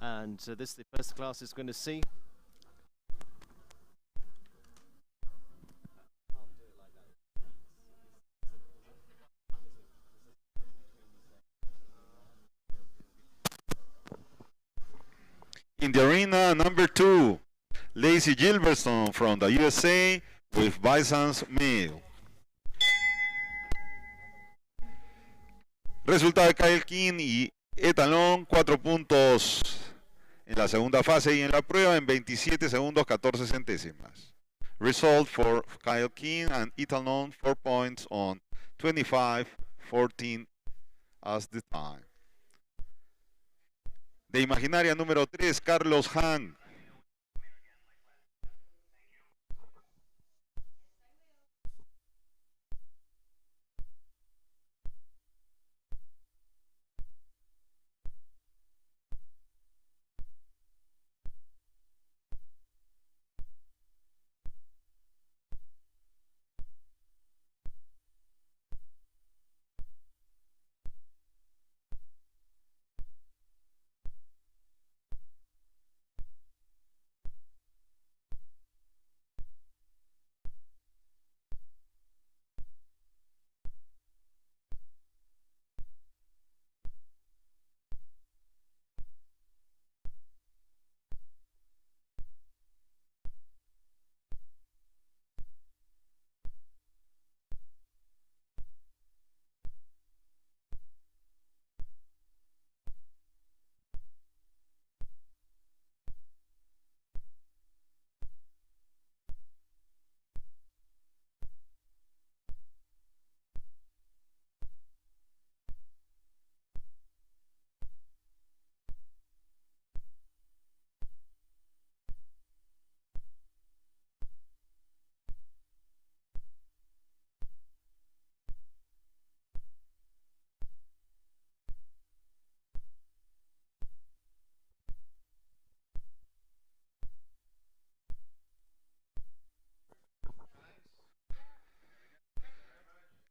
And this is the first class is going to see. In the arena, number 2, Lacey Gilbertson from the USA with Bison's Mill. Resultado de Kyle King y Etalon, 4 puntos en la segunda fase y en la prueba en 27 segundos 14 centésimas. Result for Kyle King and Etalon, 4 points on 25-14 as the time. De Imaginaria número 3, Carlos Han.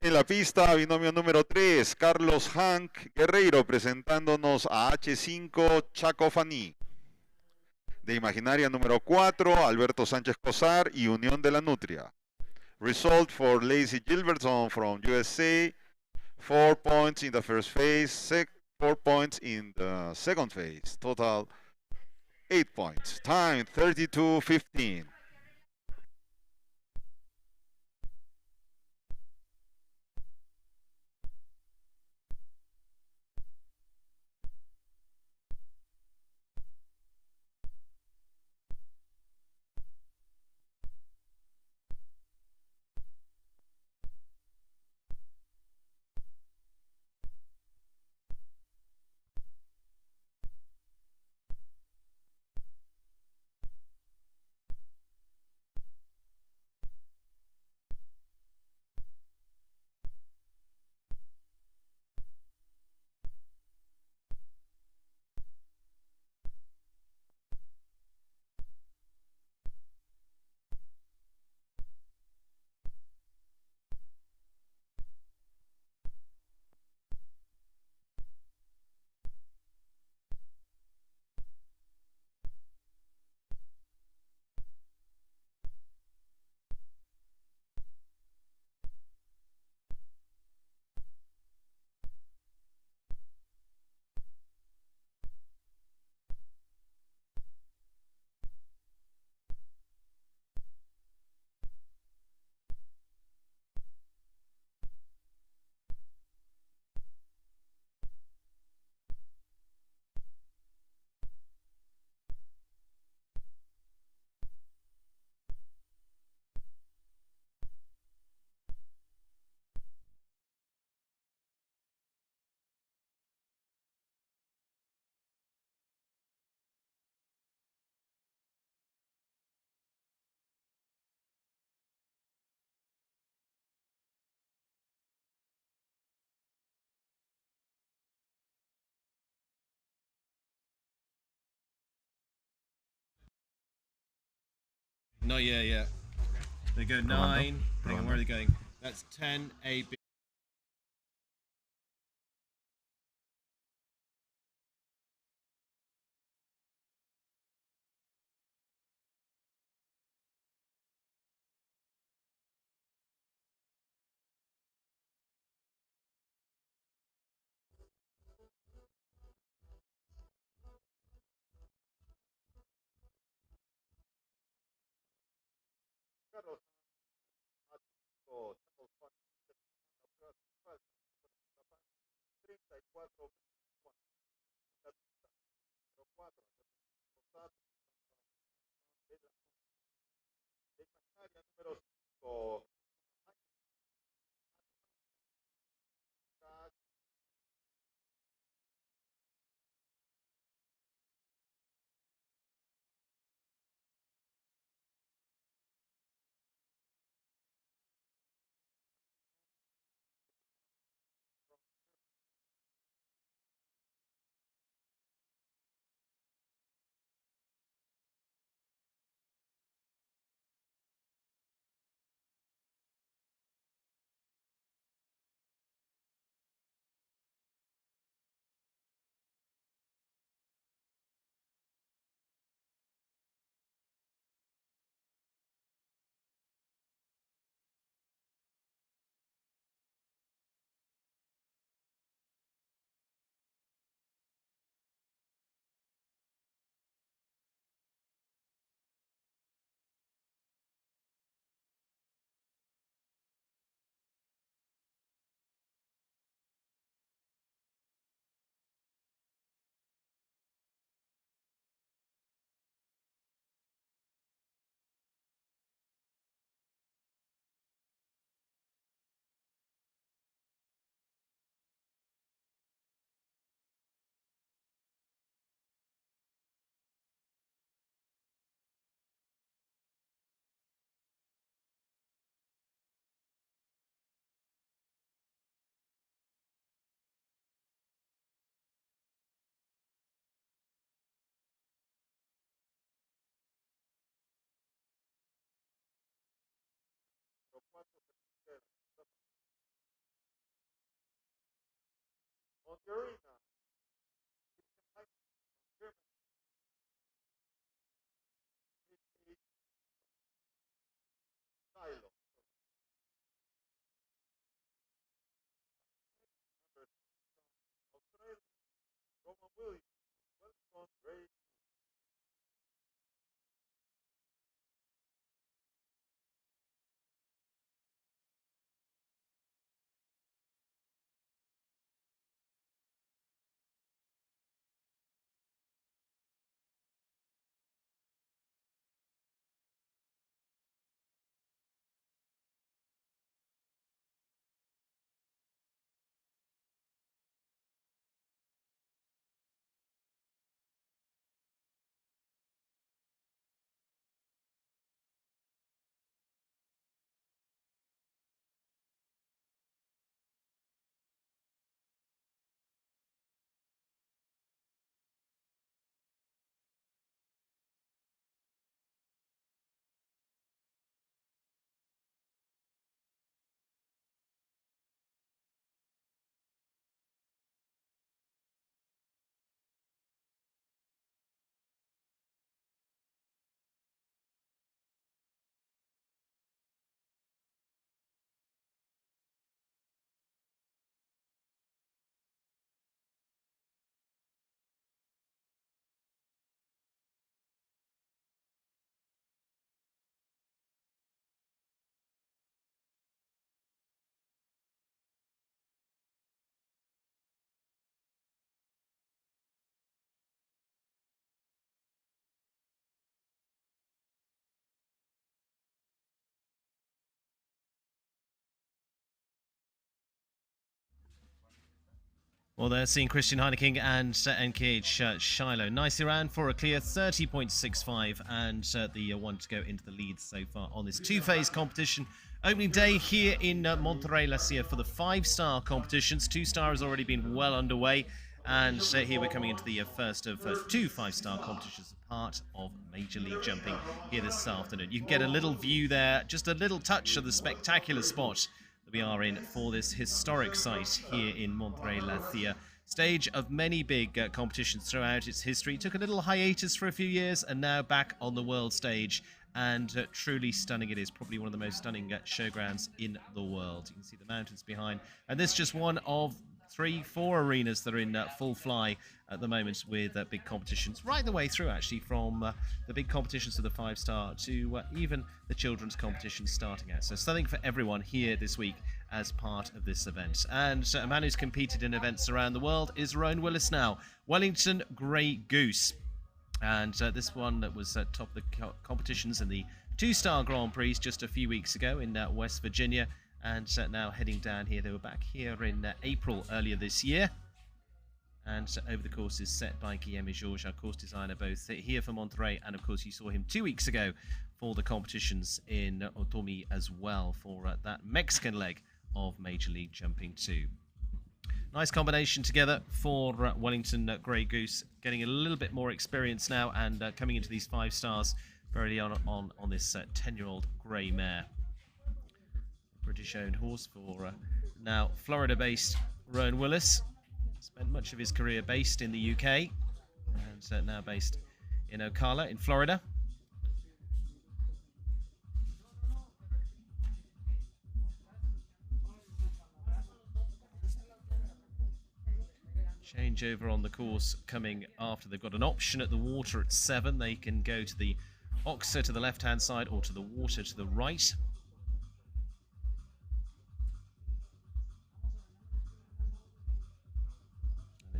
En la pista, binomio número 3, Carlos Hank Guerreiro presentándonos a H5 Chaco Faní. De Imaginaria número 4, Alberto Sánchez Cosar y Unión de la Nutria. Result for Lacey Gilbertson from USA, 4 points in the first phase, 4 points in the second phase. Total 8 points. Time 32:15. Not yet. They go 9. Hang on, where are they going? That's 10, A, B. Well, they're seeing Christian Heineking and NKH Shiloh nicely around for a clear 30.65 and the one to go into the lead so far on this two-phase competition. Opening day here in Monterrey-La Silla for the five-star competitions. Two-star has already been well underway, and here we're coming into the first of two five-star competitions, part of Major League Jumping here this afternoon. You can get a little view there, just a little touch of the spectacular spot that we are in for this historic site here in Monterrey-La Silla. Stage of many big competitions throughout its history. Took a little hiatus for a few years and now back on the world stage, and truly stunning it is. Probably one of the most stunning showgrounds in the world. You can see the mountains behind, and this is just one of 3-4 arenas that are in full fly at the moment with big competitions right the way through, actually, from the big competitions to the five-star to even the children's competitions starting out. So something for everyone here this week as part of this event. And a man who's competed in events around the world is Rowan Willis now. Wellington Grey Goose. And this one that was at top of the competitions in the two-star Grand Prix just a few weeks ago in West Virginia. And now heading down here. They were back here in April earlier this year. And over the courses set by Guillaume Georges, our course designer, both here for Monterey, and of course you saw him 2 weeks ago for the competitions in Otomi as well for that Mexican leg of Major League Jumping 2. Nice combination together for Wellington Grey Goose, getting a little bit more experience now and coming into these 5 stars very on this 10-year-old grey mare. British-owned horse for now Florida-based Rowan Willis. Spent much of his career based in the UK and now based in Ocala in Florida. Changeover on the course coming after they've got an option at the water at 7. They can go to the Oxa to the left-hand side or to the water to the right.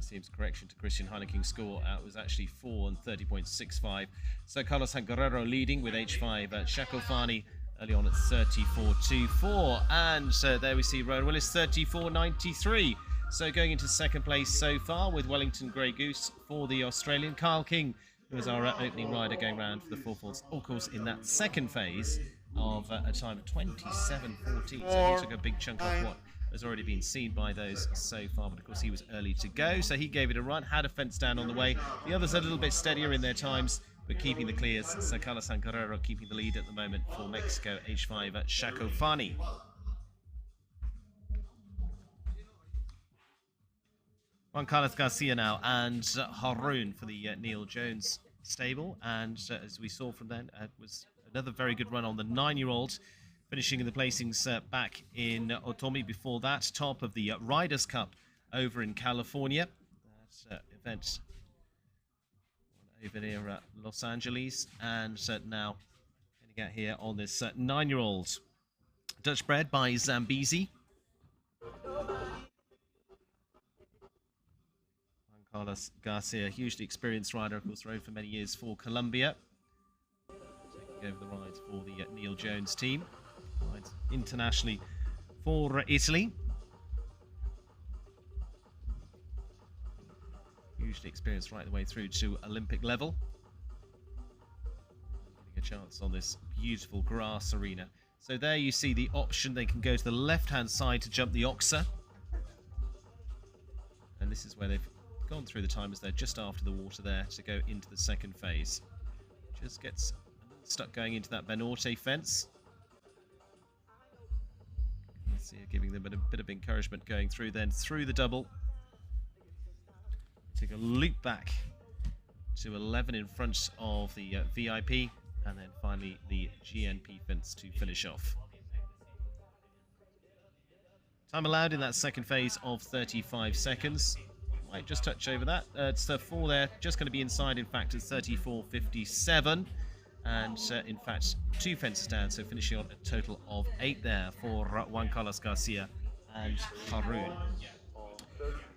Seems correction to Christian Heineking's score. It was actually 4 and 30.65. So Carlos Guerrero leading with H5 Chaco Fani early on at 34.24. And there we see Rowan Willis 34.93. So going into second place so far with Wellington Grey Goose for the Australian. Kyle King, who was our opening rider going round for the 4 falls, of course, in that second phase of a time of 27.14. So he took a big chunk off what has already been seen by those so far, but of course he was early to go, so he gave it a run, had a fence down on the way. The others a little bit steadier in their times, but keeping the clears. So Carlos Guerrero keeping the lead at the moment for Mexico, H5 at Chaco Fani. Juan Carlos Garcia now and Haroon for the Neil Jones stable, and as we saw from then, was another very good run on the 9-year-old. Finishing in the placings back in Otomi before that, top of the Riders' Cup over in California. That event over near Los Angeles, and now heading out here on this 9-year-old. Dutch bred by Zambezi. Juan Carlos Garcia, hugely experienced rider, of course, rode for many years for Colombia. Taking over the rides for the Neil Jones team. Internationally for Italy. Hugely experienced right the way through to Olympic level. Getting a chance on this beautiful grass arena. So there you see the option. They can go to the left-hand side to jump the Oxa. And this is where they've gone through the time as they're just after the water there to go into the second phase. Just gets stuck going into that Banorte fence. So giving them a bit of encouragement going through, then through the double. Take a loop back to 11 in front of the VIP, and then finally the GNP fence to finish off. Time allowed in that second phase of 35 seconds. Might just touch over that. It's 4 there, just going to be inside, in fact, at 34.57. And in fact 2 fences down, so finishing on a total of 8 there for Juan Carlos Garcia and Haroon.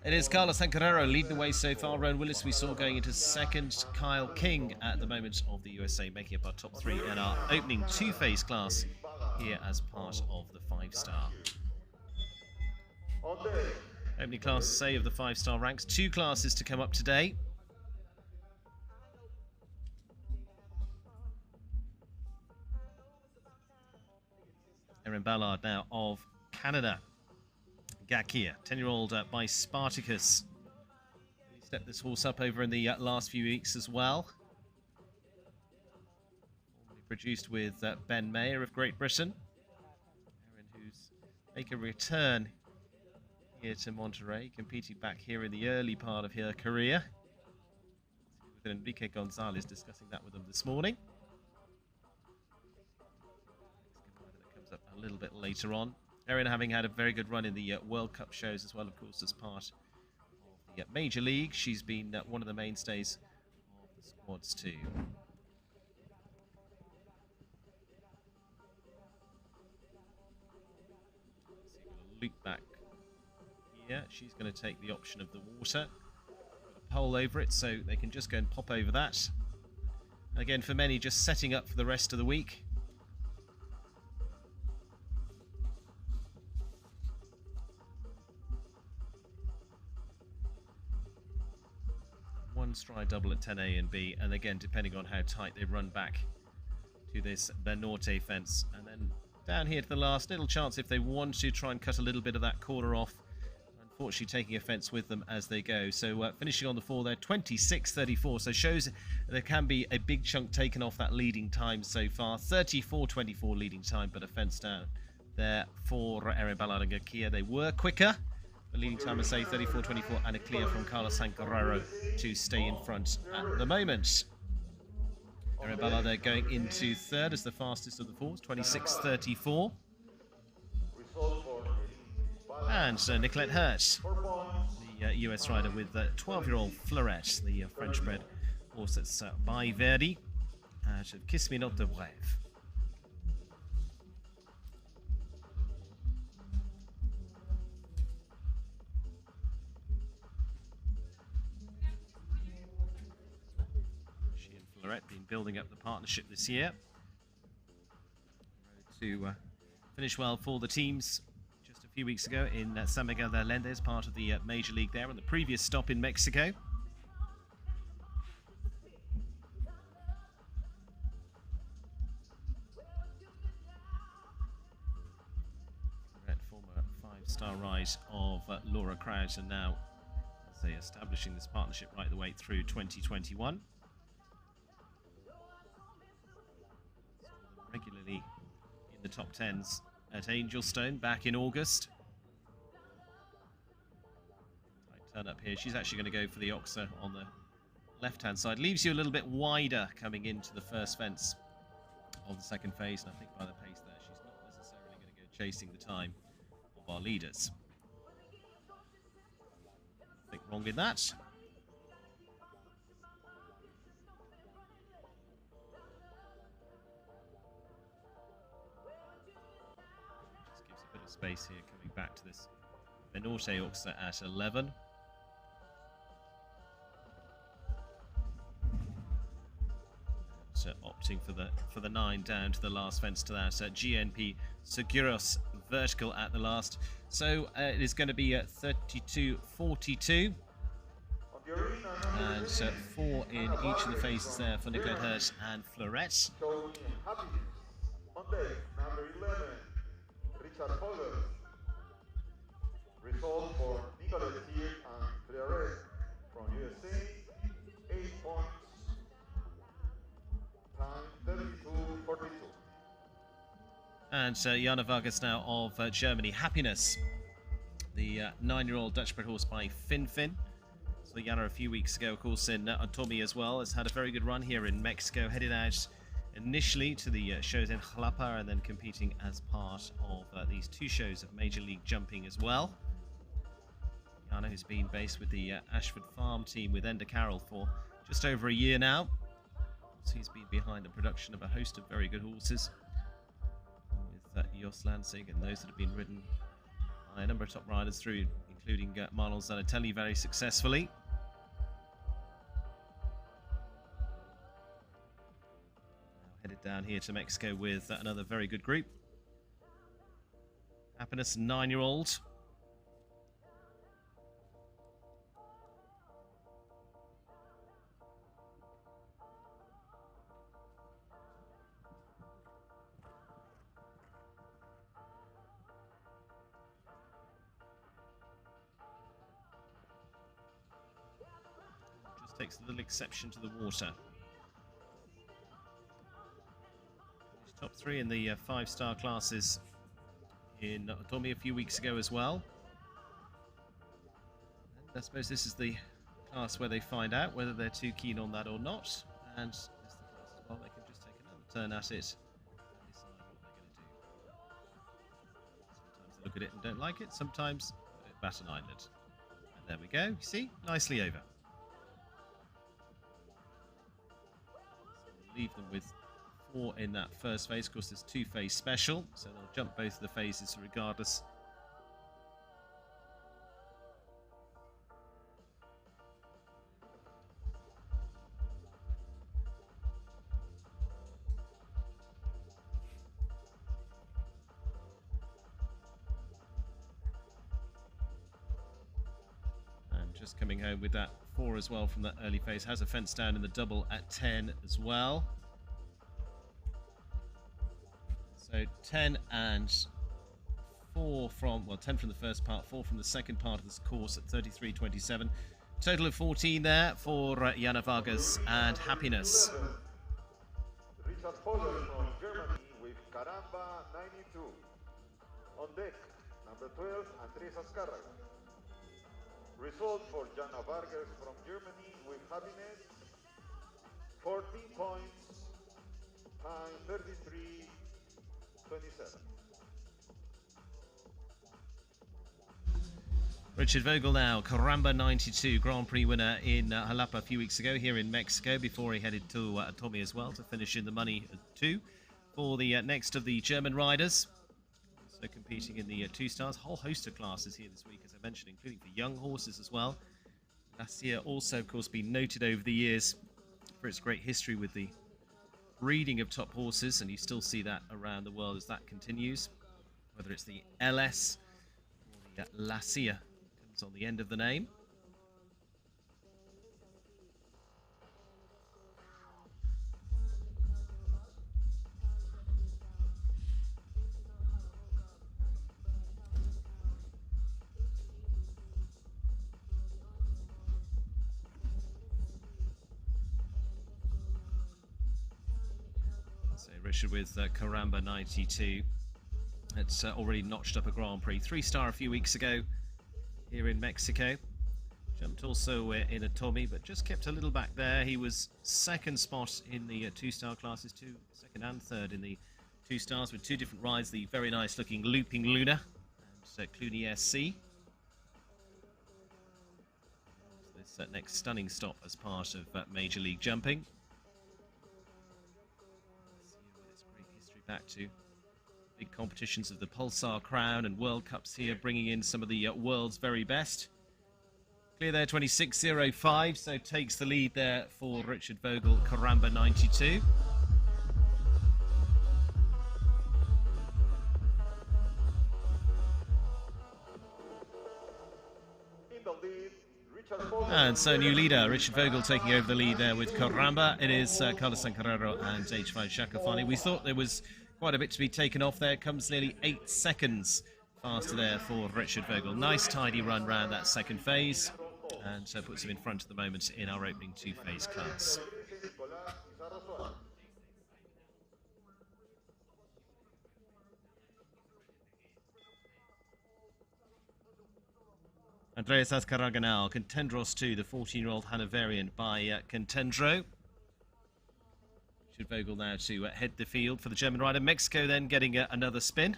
It is Carlos Guerrero leading the way so far. Rowan Willis we saw going into second. Kyle King at the moment of the USA making up our top 3 in our opening 2-phase class here as part of the 5-star. Opening class, say, of the 5-star ranks. 2 classes to come up today. Erin Ballard now of Canada. Gakia, 10-year-old by Spartacus. He stepped this horse up over in the last few weeks as well. Formerly produced with Ben Mayer of Great Britain. Erin, who's making a return here to Monterey, competing back here in the early part of her career. With Enrique Gonzalez discussing that with them this morning. Up a little bit later on. Erin having had a very good run in the World Cup shows as well, of course, as part of the Major League. She's been one of the mainstays of the squads too. loop back here. She's going to take the option of the water. Got a pole over it, so they can just go and pop over that. Again, for many, just setting up for the rest of the week. One stride double at 10A and B, and again, depending on how tight they run back to this Benorte fence. And then down here to the last, little chance if they want to try and cut a little bit of that corner off. Unfortunately, taking a fence with them as they go. So finishing on the 4 there, 26.34. So shows there can be a big chunk taken off that leading time so far. 34.24 leading time, but a fence down there for Erin Ballard and Gakia. They were quicker. The leading time, I say, 34.24, and a clear from Carlos Sancarrero to stay in front at the moment. Erin Ballard going into third as the fastest of the fours, 26.34. And Nicolette Hurt, the US rider with 12-year-old Fleurette, the French-bred horse that's by Verdi, out of Kiss Me Not de Brève. She and Fleurette been building up the partnership this year. To finish well for the teams. A few weeks ago in San Miguel de Allende as part of the Major League there on the previous stop in Mexico. Former 5-star rise of Laura Crouch, and now, as they establishing this partnership right the way through 2021. Regularly in the top 10s at Angelstone back in August. Tight turn up here. She's actually going to go for the Oxa on the left-hand side. Leaves you a little bit wider coming into the first fence of the second phase, and I think by the pace there, she's not necessarily going to go chasing the time of our leaders. Nothing wrong in that. Space here coming back to this Benorte Oxa at 11. So opting for the 9 down to the last fence to that GNP Seguros vertical at the last. So it is going to be at 32.42. And 4 in each of the phases there for Nicolette Hurt and Fleurette. Richard Fowler. Result for Nicolette Thiel and Fleurette from USA, 8 points, time 32.42. And Jana Vargas now of Germany. Happiness, the 9-year-old Dutch-bred horse by Finfin. So Jana a few weeks ago, of course, in Tommy as well, has had a very good run here in Mexico, headed out initially to the shows in Jalapa and then competing as part of these 2 shows of Major League Jumping as well. Jana, who's been based with the Ashford Farm team with Enda Carroll for just over a year now. So he's been behind the production of a host of very good horses with Jos Lansing and those that have been ridden by a number of top riders through, including Marlon Zanatelli very successfully. Headed down here to Mexico with another very good group. Happiness, 9-year-old. Just takes a little exception to the water. Top 3 in the 5-star classes in Otomi a few weeks ago as well. And I suppose this is the class where they find out whether they're too keen on that or not. And it's the class as well, they can just take another turn at it and decide what they're going to do. Sometimes they look at it and don't like it, sometimes they bat an eyelid. And there we go, you see, nicely over. So we'll leave them with 4 in that first phase. Of course, there's 2 phase special, so they'll jump both of the phases regardless just coming home with that 4 as well from that early phase. Has a fence down in the double at 10 as well. So 10 and 4 from, well, 10 from the first part, 4 from the second part of this course at 33.27. Total of 14 there for Jana Vargas and Happiness. Richard Vogel from Germany with Caramba 92. On deck, number 12, Andrés Azcárraga. Result for Jana Vargas from Germany with Happiness, 14 points, time 33.27. Richard Vogel now, Caramba 92, Grand Prix winner in Jalapa a few weeks ago here in Mexico before he headed to Tommy as well to finish in the money too for the next of the German riders. So competing in the 2 stars, whole host of classes here this week, as I mentioned, including for young horses as well. Lacia also, of course, been noted over the years for its great history with the breeding of top horses, and you still see that around the world as that continues. Whether it's the LS or the Lacia comes on the end of the name. So Richard with Caramba 92. It's already notched up a Grand Prix 3-star a few weeks ago here in Mexico. Jumped also in a Tommy, but just kept a little back there. He was second spot in the 2-star classes, second and third in the 2 stars with 2 different rides. The very nice looking Looping Luna and Cluny SC. This next stunning stop as part of Major League Jumping. Back to big competitions of the Pulsar Crown and World Cups here, bringing in some of the world's very best. Clear there, 26.05, so takes the lead there for Richard Vogel, Caramba 92. In the lead, Richard Vogel. And so new leader, Richard Vogel taking over the lead there with Caramba. It is Carlos Sancarrero and H5 Shakafani. We thought there was quite a bit to be taken off there. Comes nearly 8 seconds faster there for Richard Vogel. Nice tidy run round that second phase and puts him in front at the moment in our opening 2-phase class. Andreas Azcárraga now, Contendros 2, the 14-year-old Hanoverian by Contendro. Richard Vogel now to head the field for the German rider. Mexico then getting another spin.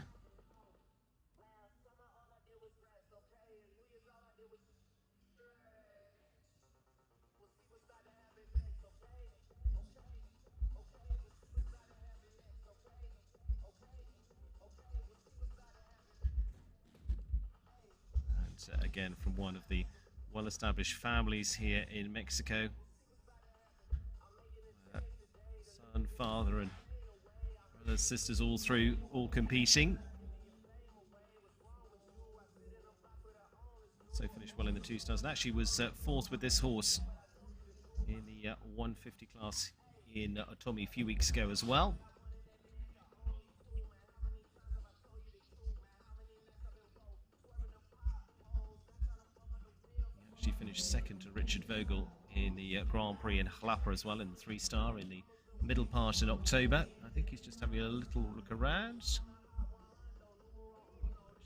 And again from one of the well-established families here in Mexico. Son, father and brothers, sisters all through, all competing. So finished well in the 2 stars and actually was 4th with this horse in the 150 class in Tommy a few weeks ago as well. He actually finished 2nd to Richard Vogel in the Grand Prix in Jalapa as well in the 3-star in the middle part in October. I think he's just having a little look around.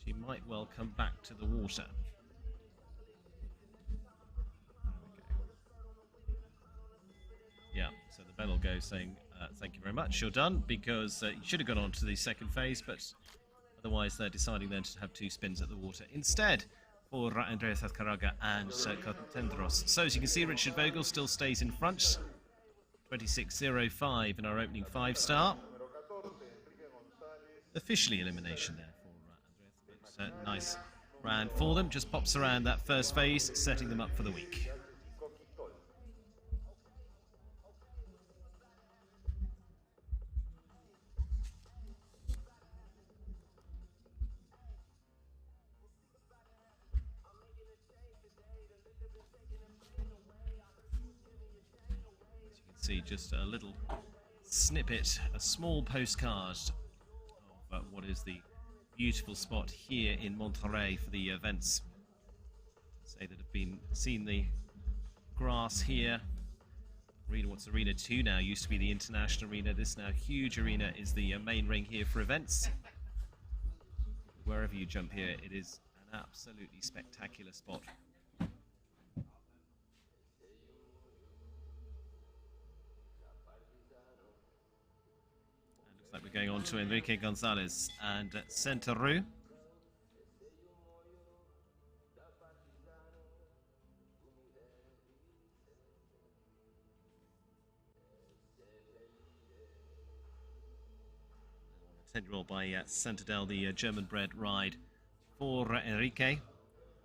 She might well come back to the water. Yeah, so the bell will go saying thank you very much, you're done, because you should have gone on to the second phase, but otherwise they're deciding then to have 2 spins at the water instead for Andreas Azcárraga and Contendros. So as you can see, Richard Vogel still stays in front. 26.05 in our opening 5-star. Officially elimination there for Andreas. Nice round for them. Just pops around that first phase, setting them up for the week. See just a little snippet, a small postcard of what is the beautiful spot here in Monterrey for the events. Say that have been seen the grass here. What's Arena 2 now, used to be the International Arena. This now huge arena is the main ring here for events. Wherever you jump here, it is an absolutely spectacular spot. And looks like we're going on to Enrique Gonzalez and Centeru. Central by Centadel, the German-bred ride for Enrique.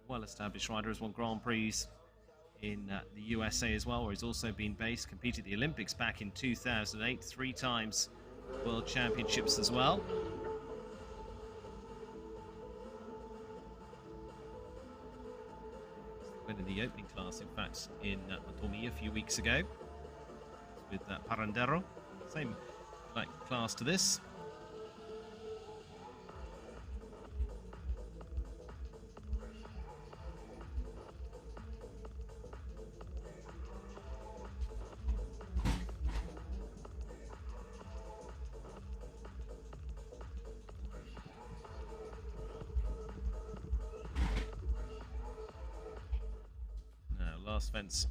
Well-established rider, has won Grand Prix in the USA as well, where he's also been based. Competed at the Olympics back in 2008, 3 times World Championships as well. Winning the opening class, in fact, in Matomi a few weeks ago with Parandero. Same like class to this. Last fence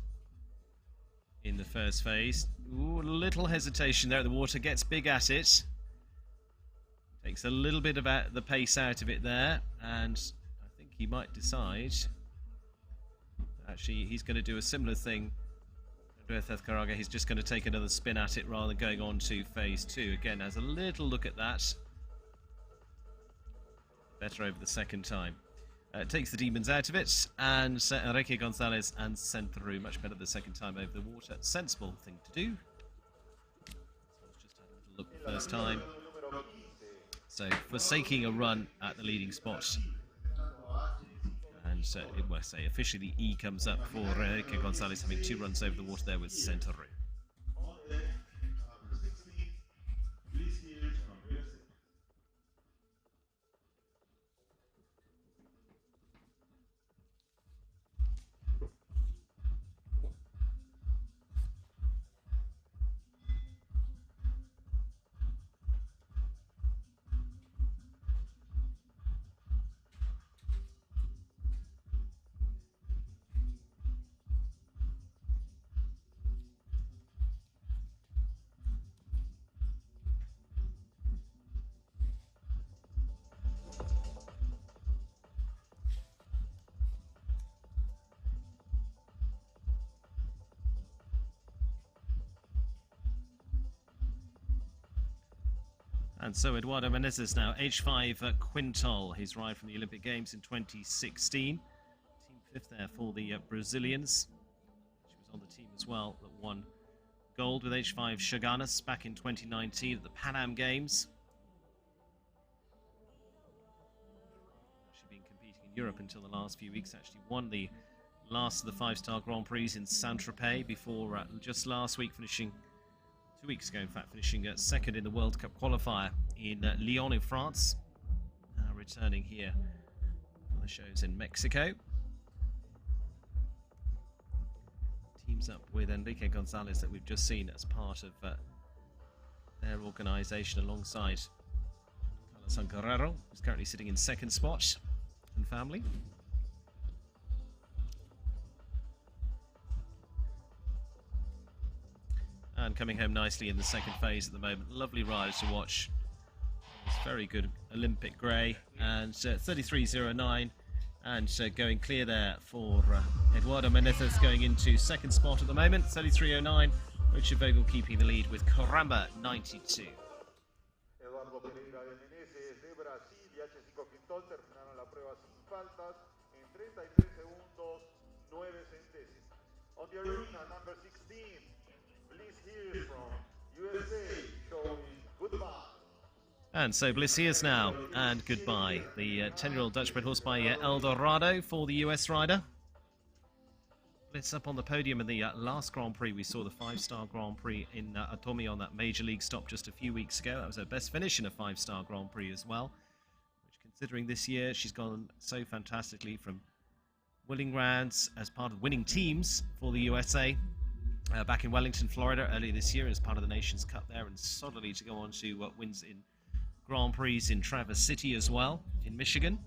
in the first phase. Ooh, a little hesitation there at the water, gets big at it. Takes a little bit of the pace out of it there, and I think he might decide. Actually, he's going to do a similar thing. Andrés Ezcárraga, he's just going to take another spin at it rather than going on to phase 2. Again, has a little look at that. Better over the second time. Takes the demons out of it, and Enrique Gonzalez and Centeru much better the second time over the water. Sensible thing to do. Just had a little look the first time. So forsaking a run at the leading spot. And it will say officially the E comes up for Enrique Gonzalez, having 2 runs over the water there with Centeru. And so Eduardo Menezes now, H5 Quintal, his ride from the Olympic Games in 2016. Team 5th there for the Brazilians. She was on the team as well that won gold with H5 Chaganes back in 2019 at the Pan Am Games. She'd been competing in Europe until the last few weeks, actually won the last of the 5-star Grand Prix in Saint-Tropez before just last week finishing 2 weeks ago, in fact, finishing second in the World Cup qualifier in Lyon in France. Returning here for the shows in Mexico. Teams up with Enrique Gonzalez that we've just seen as part of their organisation alongside Carlos Guerrero, who's currently sitting in 2nd spot, and family. And coming home nicely in the 2nd phase at the moment. Lovely riders to watch. It's very good Olympic grey. And 33.09. And going clear there for Eduardo Menezes, going into 2nd spot at the moment. 33.09. Richard Vogel keeping the lead with Caramba 92. Eduardo Pereira de Menezes de Brasil y H5 Quintol terminaron la prueba sin faltas en 33 segundos 9 centésimos. On the arena, number 16. Bliss here from USA showing goodbye. And so Bliss here's now, and goodbye. The 10-year-old Dutch-bred horse by Eldorado for the US rider. Blitz up on the podium in the last Grand Prix. We saw the 5-star Grand Prix in Atomi on that Major League stop just a few weeks ago. That was her best finish in a 5-star Grand Prix as well. Which, considering this year, she's gone so fantastically from winning rounds as part of winning teams for the USA. Back in Wellington, Florida earlier this year as part of the Nations Cup there, and solidly to go on to wins in Grand Prix in Traverse City as well, in Michigan.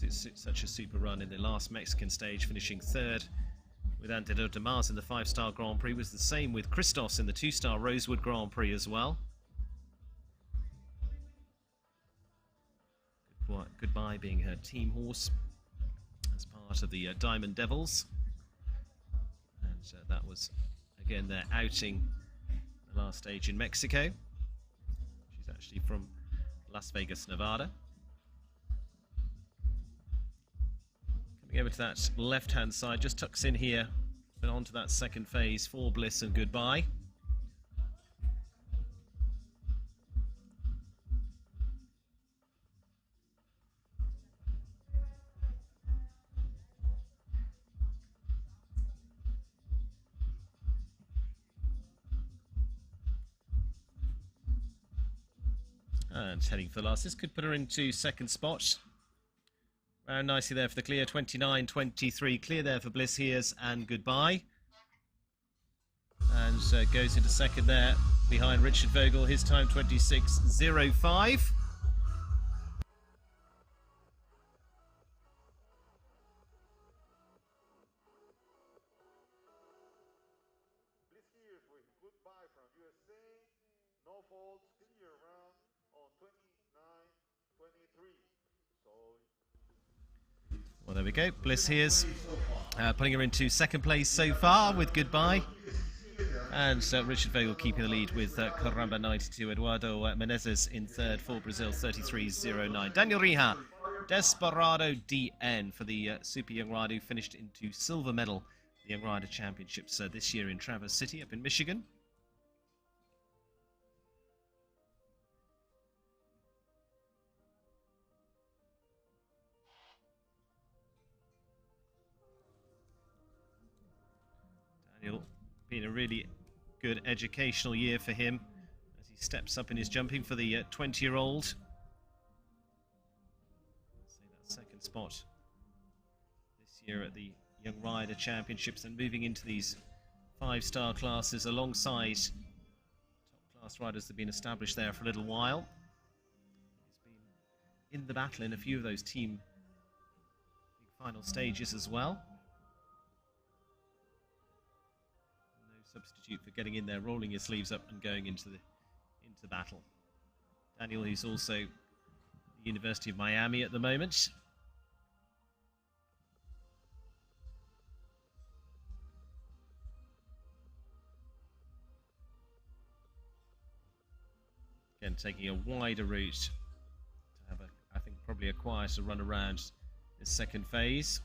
It's such a super run in the last Mexican stage, finishing third with Antonio Damas in the 5-star Grand Prix. Was the same with Christos in the 2-star Rosewood Grand Prix as well. Goodbye being her team horse as part of the Diamond Devils. And that was, again, their outing the last stage in Mexico. She's actually from Las Vegas, Nevada. Coming over to that left-hand side, just tucks in here, but onto that second phase for Bliss and Goodbye. And heading for the last. This could put her into second spot. Round nicely there for the clear. 29-23. Clear there for Bliss Hears and Goodbye. And goes into second there behind Richard Vogel. His time 26.05. Bliss Hears with Goodbye from USA. No faults, clear round on 29-23. So Well, there we go. Bliss Hears putting her into second place so far with Goodbye. And Richard Vogel keeping the lead with Caramba 92. Eduardo Menezes in third for Brazil, 33.09. Daniel Rija, Desperado DN for the Super Young Rider, who finished into silver medal at the Young Rider Championships this year in Traverse City up in Michigan. Daniel, been a really good educational year for him as he steps up in his jumping for the 20-year-old. Say that second spot this year at the Young Rider Championships, and moving into these 5-star classes alongside top-class riders that have been established there for a little while. He's been in the battle in a few of those team final stages as well. Substitute for getting in there, rolling your sleeves up and going into battle. Daniel, who's also at the University of Miami at the moment. Again, taking a wider route to have I think probably a quieter run around this second phase.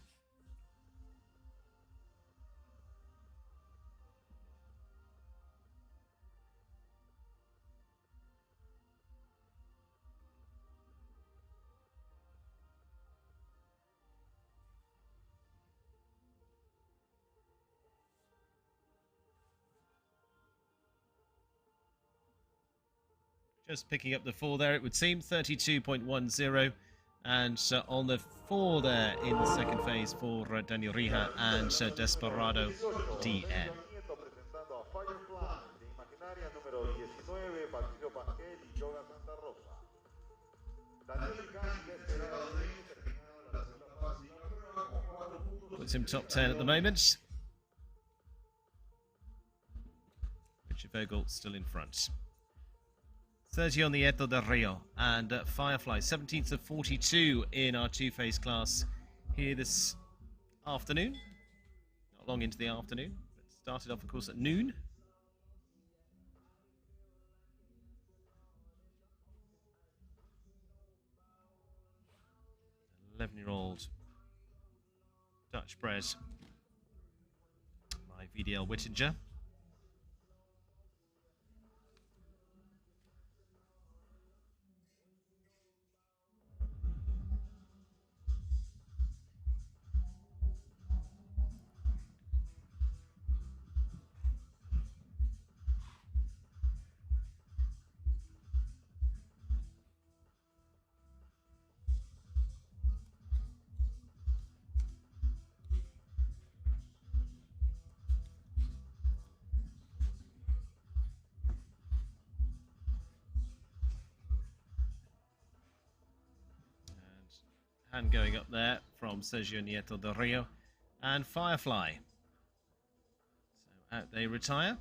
Just picking up the 4 there, it would seem, 32.10. And on the 4 there in the second phase for Daniel Rija and Desperado DN. presentando a Firefly de Imaginaria número 19, Patricio Pasquel y Yoga Santa Rosa. Daniel Ricard, Desperado terminado la segunda fase y la prueba con 4 puntos. Puts him top 10 at the moment. Richard Vogel still in front. 30 on the Eto del Rio, and Firefly, 17th of 42 in our two-phase class here this afternoon. Not long into the afternoon, but started off, of course, at noon. An 11-year-old Dutch bred by VDL Whittinger. Hand going up there from Sergio Nieto del Rio. And Firefly. So out they retire.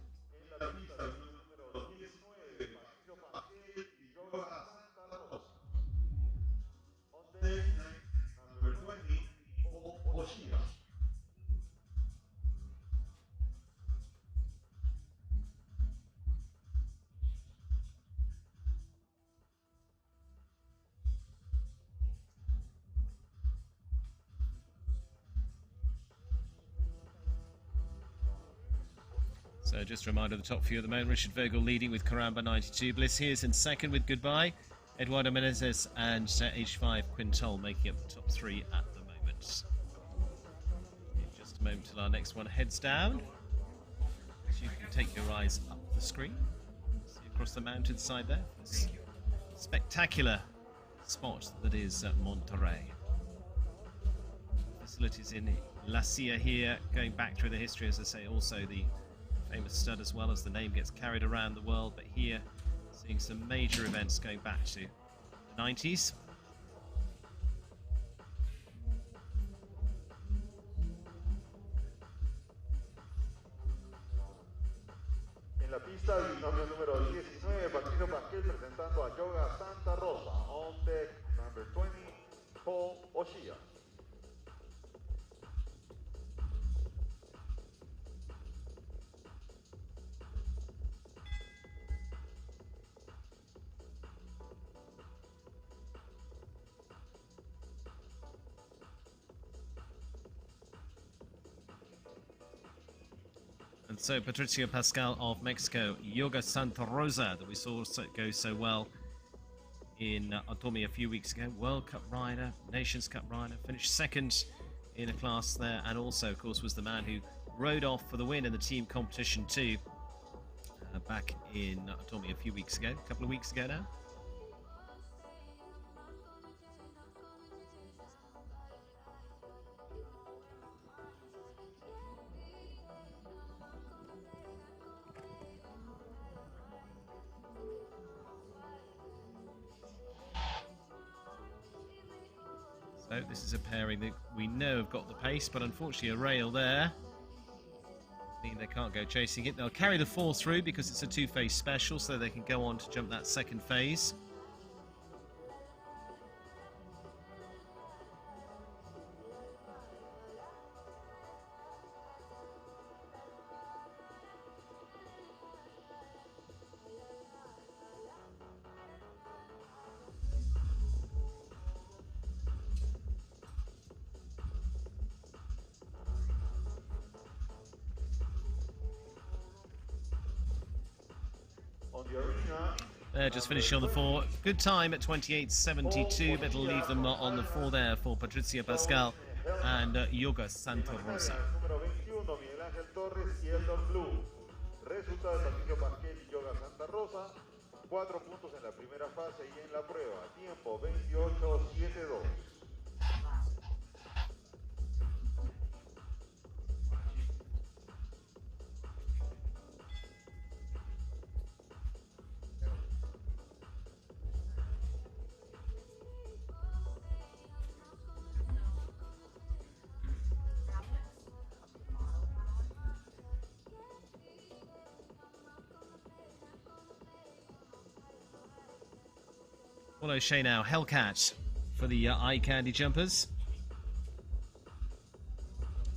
So just a reminder of the top few at the moment. Richard Vogel leading with Caramba 92. Bliss Hears in second with Goodbye. Eduardo Menezes and H5 Quintal making up the top three at the moment. In just a moment till our next one heads down. So you can take your eyes up the screen. See across the mountainside there. This spectacular spot that is Monterrey. Facilities in La Silla here, going back through the history, as I say, also the famous stud as well, as the name gets carried around the world, but here seeing some major events going back to the 90s. En la pista, binomio número 19, Patricio Pasquel presentando a Yoga Santa Rosa. On deck, number 20, Paul Oshia. And so Patricio Pascal of Mexico, Yoga Santa Rosa, that we saw go so well in Atomi a few weeks ago. World Cup rider, Nations Cup rider, finished second in a class there, and also, of course, was the man who rode off for the win in the team competition too, back in Atomi a few weeks ago, a couple of weeks ago now. So this is a pairing that we know have got the pace, but unfortunately a rail there. Mean they can't go chasing it. They'll carry the four through because it's a two-phase special, so they can go on to jump that second phase. They're just finishing on the four. Good time at 28.72, but it'll leave them on the four there for Patricio Pascal and Yoga Santa Rosa. Número 21, Miguel Ángel Torres y Eldor Blue. Resultado de Patricio Pasquel y Yoga Santa Rosa. 4 puntos en la primera fase y en la prueba. Tiempo 28.72. Paul O'Shea now, Hellcat for the Eye Candy jumpers.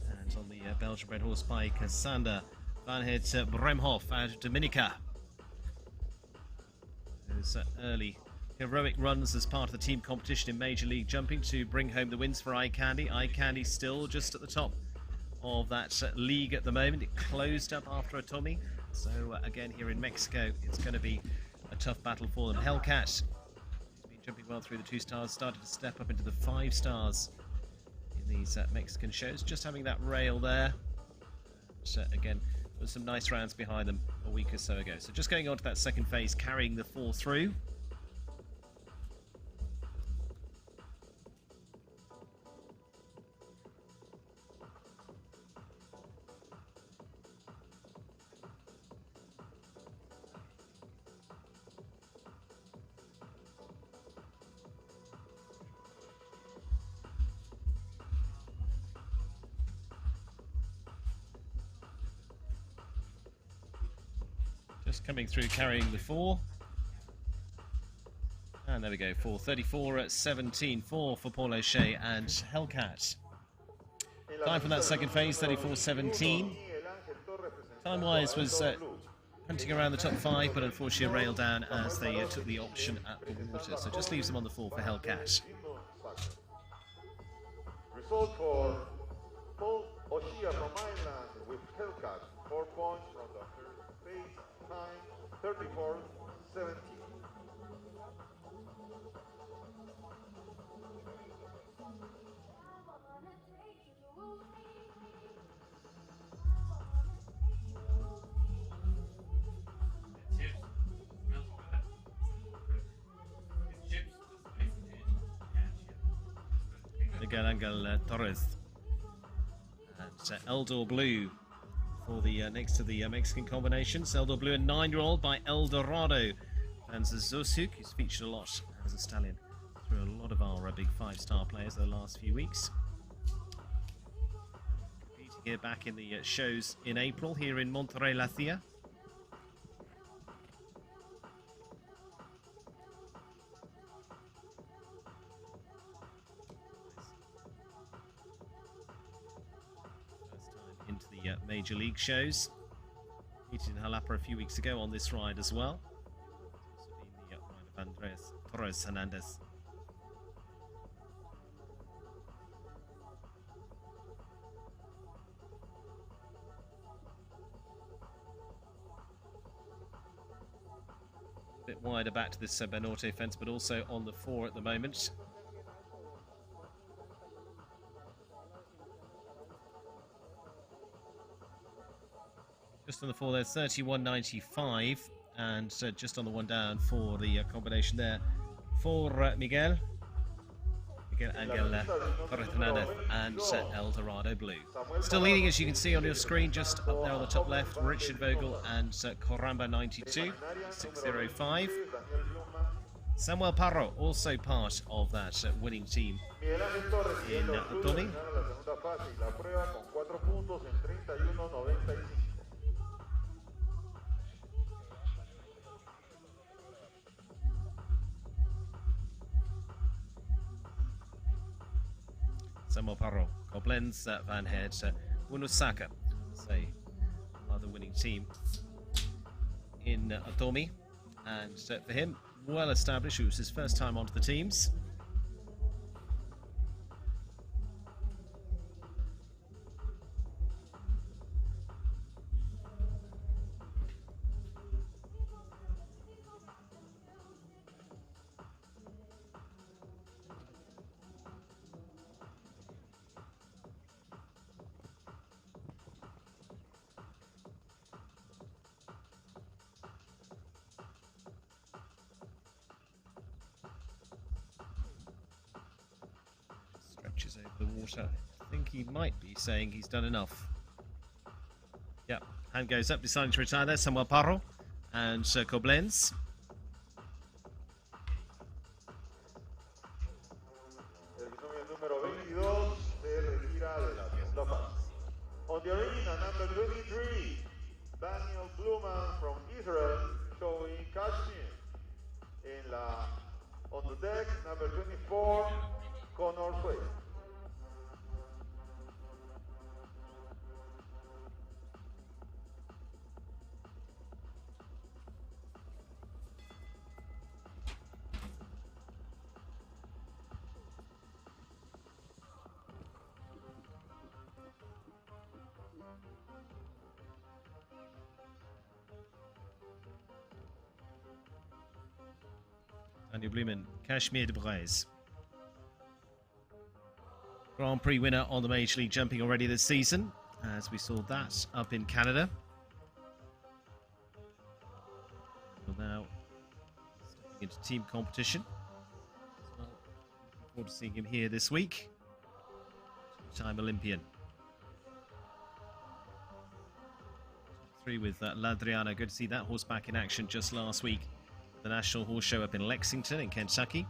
And on the Belgian-bred horse by Sander van het Bremhoff out of Dominica. Those early heroic runs as part of the team competition in Major League Jumping to bring home the wins for Eye Candy. Eye Candy still just at the top of that league at the moment. It closed up after Atomi. So again, here in Mexico, it's going to be a tough battle for them. Hellcat, jumping well through the 2 stars, started to step up into the 5 stars in these Mexican shows. Just having that rail there. And, again, there was some nice rounds behind them a week or so ago. So just going on to that second phase, carrying the 4 through. Just coming through, carrying the 4. And there we go, 4:34 at 17.4 for Paul O'Shea and Hellcat. Time from that second phase, 34:17. Time-wise was hunting around the top 5, but unfortunately railed down as they took the option at the water. So just leaves them on the 4 for Hellcat. Result for Paul O'Shea from Ireland with Hellcat. 4 points from the first phase, time 34:17. Miguel Angel Torres. And Eldor Blue for the next to the Mexican combinations. Eldor Blue, a 9-year-old by Eldorado. And Zosuk, who's featured a lot as a stallion through a lot of our big 5-star players over the last few weeks. Competing here back in the shows in April here in Monterrey La Cia. Into the major league shows. Meeting in Jalapa a few weeks ago on this ride as well. It's also been the ride of Andres Torres Hernandez. A bit wider back to this Banorte fence, but also on the 4 at the moment. Just on the 4 there, 31.95, and just on the 1 down for the combination there for Miguel Angel Torres Hernandez and Eldorado Blue. Still leading, as you can see on your screen, just up there on the top left, Richard Vogel and Coramba 92, 605. Samuel Parro, also part of that winning team in Atomi. Samuel Parro, Koblenz, Van Head, Unusaka, say, other winning team in Atomi. And for him, well established, it was his first time onto the teams. Over the water. I think he might be saying he's done enough. Yeah, hand goes up, deciding to retire there. Samuel Parro and Koblenz. On the arena, number 23, Daniel Bluman from Israel, showing Kashmir. On the deck, number 24, Connor Sway. Daniel Blumen, Kashmir de Braise. Grand Prix winner on the Major League Jumping already this season, as we saw that up in Canada. Well, now stepping into team competition. Well, looking forward to seeing him here this week. Two-time Olympian. 3 with Ladriano. Good to see that horse back in action just last week. The National Horse Show up in Lexington in Kentucky.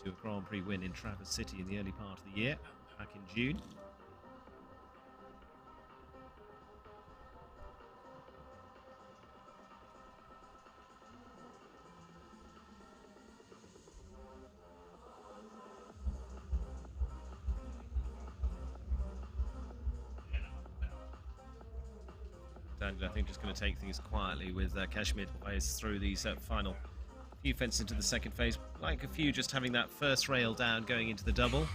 To a Grand Prix win in Traverse City in the early part of the year, back in June. Daniel, I think, just going to take things quietly with Kashmir Perez through these final few fences into the second phase. Like a few just having that first rail down going into the double.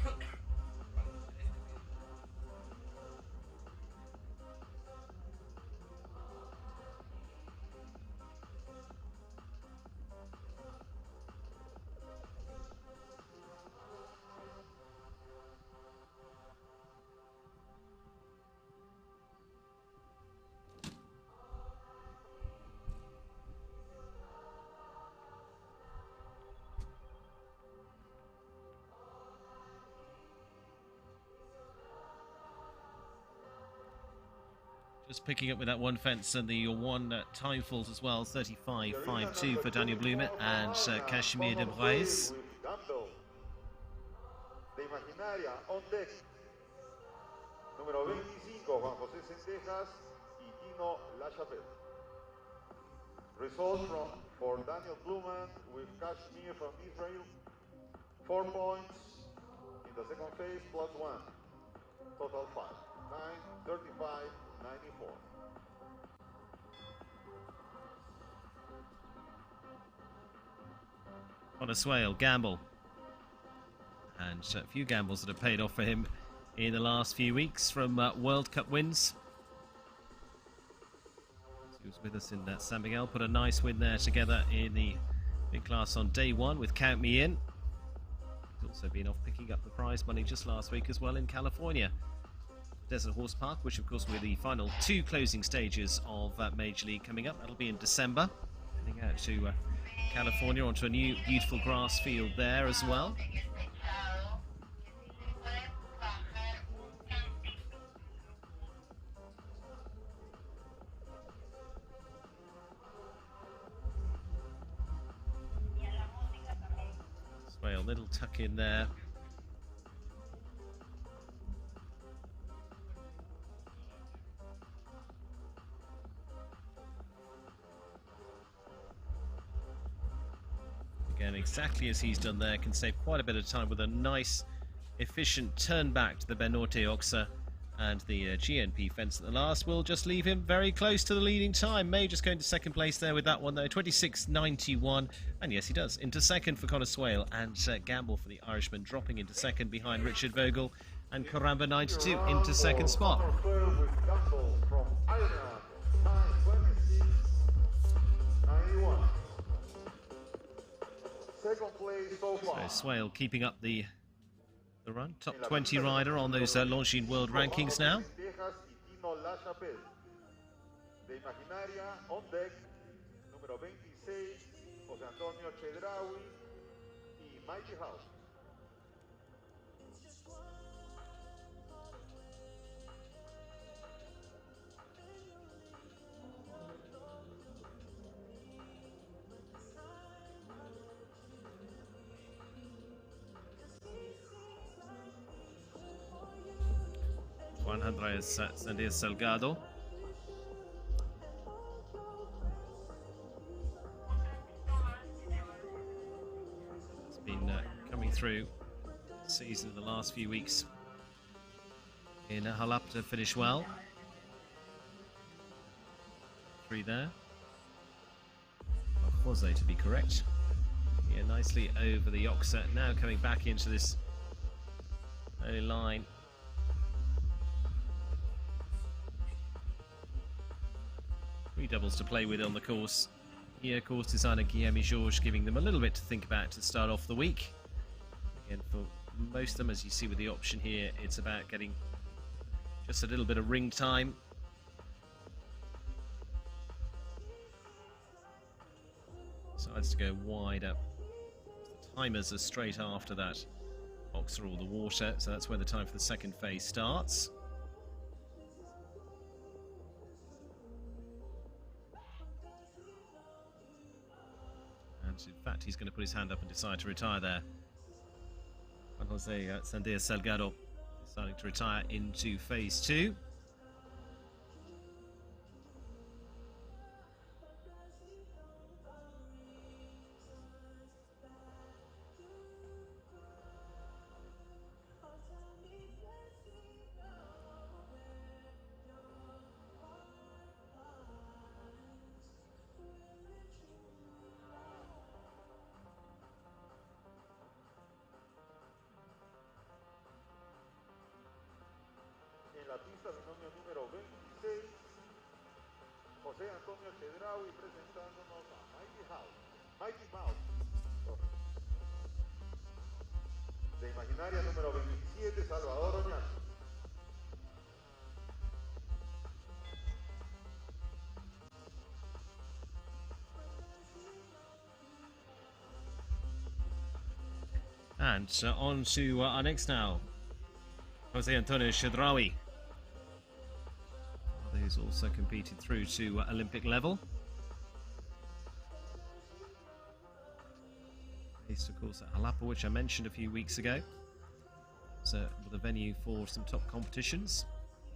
Just picking up with that one fence and the one time fault as well, 35.52 for Daniel Blume and Kashmir de Braise. De Imaginaria on deck. Número 25, Juan José Sendejas y Tino Lachapelle. Results for Daniel Blumen with Kashmir from Israel. 4 points in the second phase plus 1. Total 5. 9, 35, 94. On a swale, gamble. And a few gambles that have paid off for him in the last few weeks from World Cup wins. He was with us in San Miguel, put a nice win there together in the big class on day one with Count Me In. He's also been off picking up the prize money just last week as well in California. Desert Horse Park, which of course will be the final 2 closing stages of Major League coming up. That'll be in December. Heading out to California onto a new beautiful grass field there as well. Swale, little tuck in there. Again, exactly as he's done there, can save quite a bit of time with a nice, efficient turn back to the Benorte Oxa, and the GNP fence at the last will just leave him very close to the leading time. May just going to second place there with that one though, 26.91, and yes he does, into second for Conor Swale, and Gamble for the Irishman dropping into second behind Richard Vogel, and Caramba 92 into second spot. So Swale keeping up the run, top 20 rider on those Longines World Rankings now. De Imaginaria on deck, número 26, José Antonio Chedraui y Mighty House. Juan Andrés Sandiaz Salgado. It's been coming through the season the last few weeks in Halep to finish well. 3 there. Jose to be correct. Yeah, nicely over the Oxa. Now coming back into this early line. Three doubles to play with on the course. Here, course designer Guilherme Jorge giving them a little bit to think about to start off the week. Again, for most of them, as you see with the option here, it's about getting just a little bit of ring time. Decides to go wider. The timers are straight after that Oxa or the water, so that's where the time for the second phase starts. In fact, he's going to put his hand up and decide to retire there. Juan Jose Sandiaz Salgado deciding to retire into phase 2. Antonio Chedraui presentándonos a Mighty Mouse. De Imaginaria número 27, Salvador Oñate. And on to our next now. Jose Antonio Chedraui. Who's also competed through to Olympic level. Based, of course, at Jalapa, which I mentioned a few weeks ago. So, with a venue for some top competitions.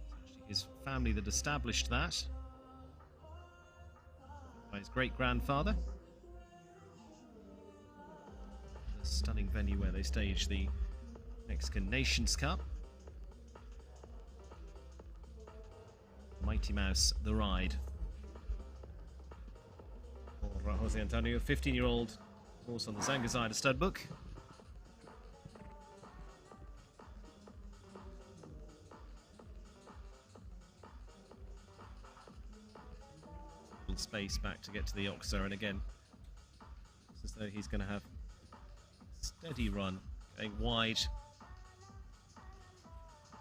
It's actually his family that established that. By his great-grandfather. A stunning venue where they stage the Mexican Nations Cup. Mighty Mouse, the ride. For Jose Antonio, 15-year-old horse on the Zangazida stud book. Little space back to get to the Oxa, and again, it's as though he's going to have a steady run, going wide.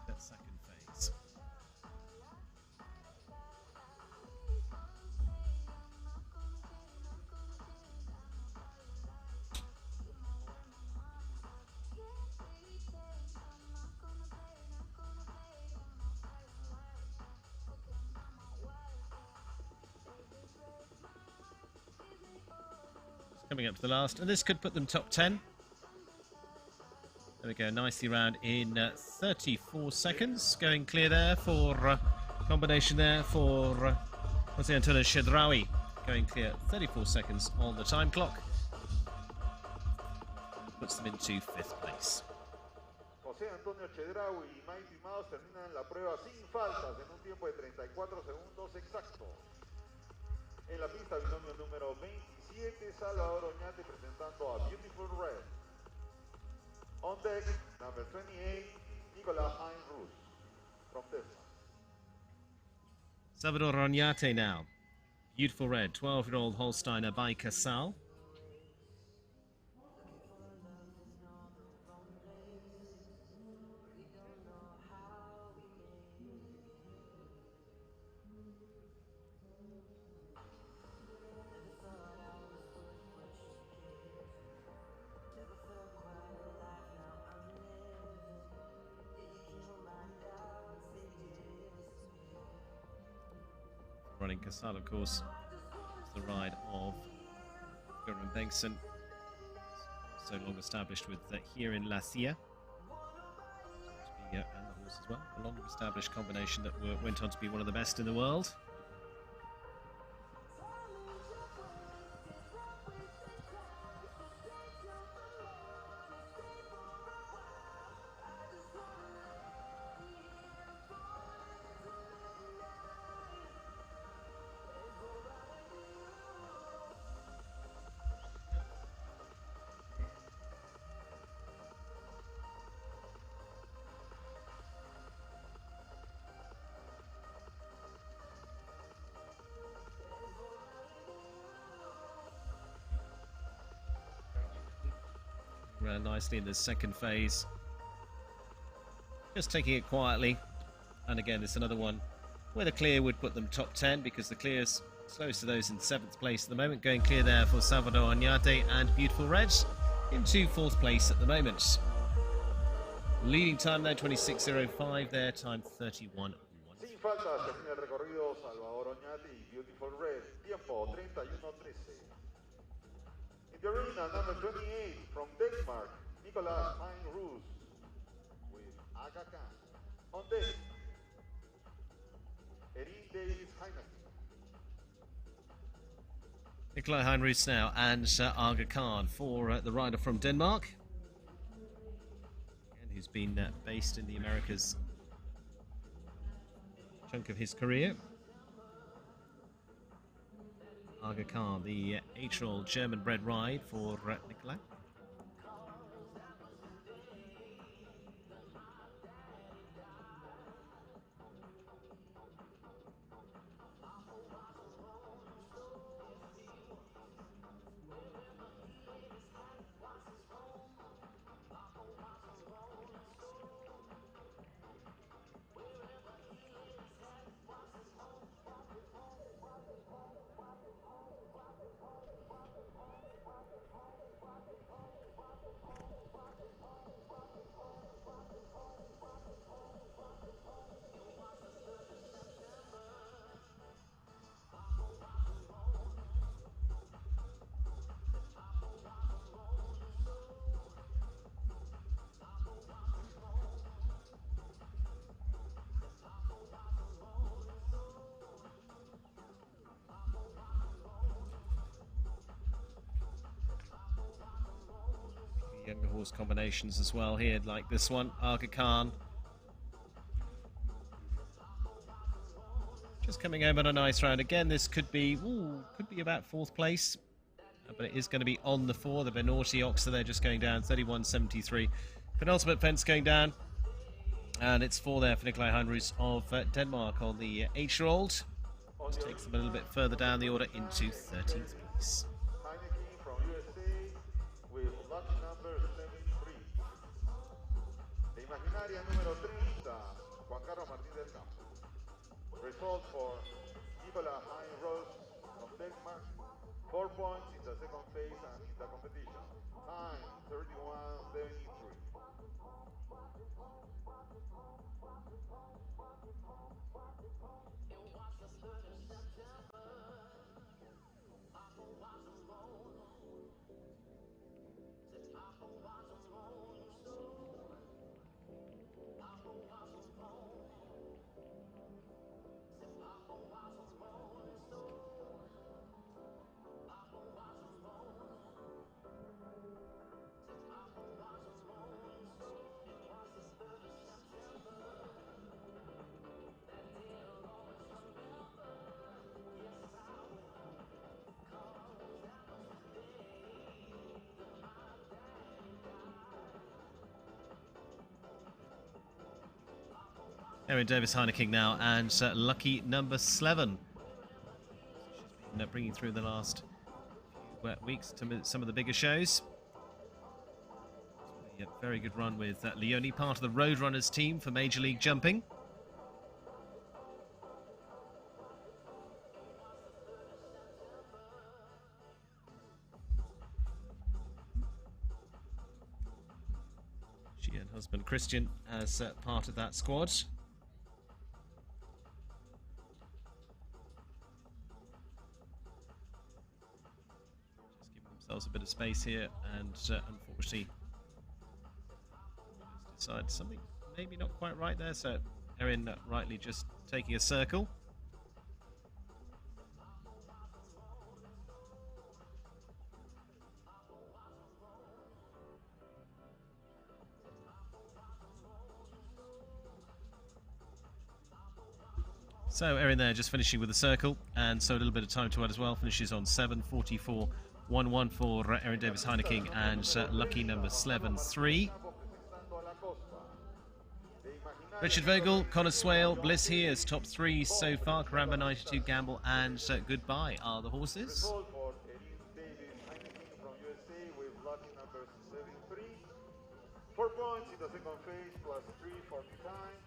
That second phase. Coming up to the last, and this could put them top 10. There we go, nicely round in 34 seconds. Going clear there for combination there for Jose Antonio Chedraui. Going clear 34 seconds on the time clock. Puts them into 5th place. José Antonio Chedraui y Mighty Mouse terminan la prueba sin faltas en un tiempo de 34 segundos exactos. En la pista, binomio número 27, Salvador Oñate presentando a Beautiful Red. On deck, number 28, Nicolas Heinrus from Denmark. Salvador Oñate now. Beautiful Red, 12-year-old Holsteiner by Casal. Running Casal, of course, is the ride of Göran Bengtsson, so long established with here in La Silla, and the horse as well. A long established combination that went on to be one of the best in the world. Ran nicely in the second phase. Just taking it quietly. And again, it's another one where the clear would put them top 10 because the clear's close to those in 7th place at the moment. Going clear there for Salvador Oñate and Beautiful Reds into 4th place at the moment. Leading time there, 26.05 there, time 31.1. Sin faltas, termina el recorrido Salvador Oñate y Beautiful Red. Tiempo 31:13. In the arena, number 28 from Denmark, Nicolas Heinrus with Aga Khan. On deck, Erin Davis Heineken. Nikolai Heinrichs now and Aga Khan for the rider from Denmark. Again, who's been based in the Americas chunk of his career. Aga Khan, the 8-year-old German-bred ride for Nikolai. horse combinations as well here, like this one, Aga Khan. Just coming home on a nice round. Again, this could be about 4th place. But it is going to be on the 4. The Benaughty Oxer there just going down, 31.73. Penultimate fence going down. And it's 4 there for Nikolai Heinrichs of Denmark on the 8-year-old. Just takes them a little bit further down the order into 13th place. Heineken from USA with lucky number 73. De Imaginaria número 30, Juan Carlos Martín del Campo. Result for Nicola Heinrichs from Denmark. 4 points in the second phase and in the competition. Time 31.73. Erin Davis Heineken now, and lucky number 7. She's been bringing through the last few weeks to some of the bigger shows. A very good run with Leone, part of the Roadrunners team for Major League Jumping. She and husband Christian as part of that squad. A bit of space here, and unfortunately decided something maybe not quite right there, so Erin rightly just taking a circle. So Erin there just finishing with a circle, and so a little bit of time to add as well, finishes on 7:44. 1-1 for Erin Davis Heineken and lucky number 7-3. Richard Vogel, Connor Swale, Bliss here as top 3 so far. Karamba 92, Gamble and Goodbye are the horses. 4 points in the second phase plus 3 for time.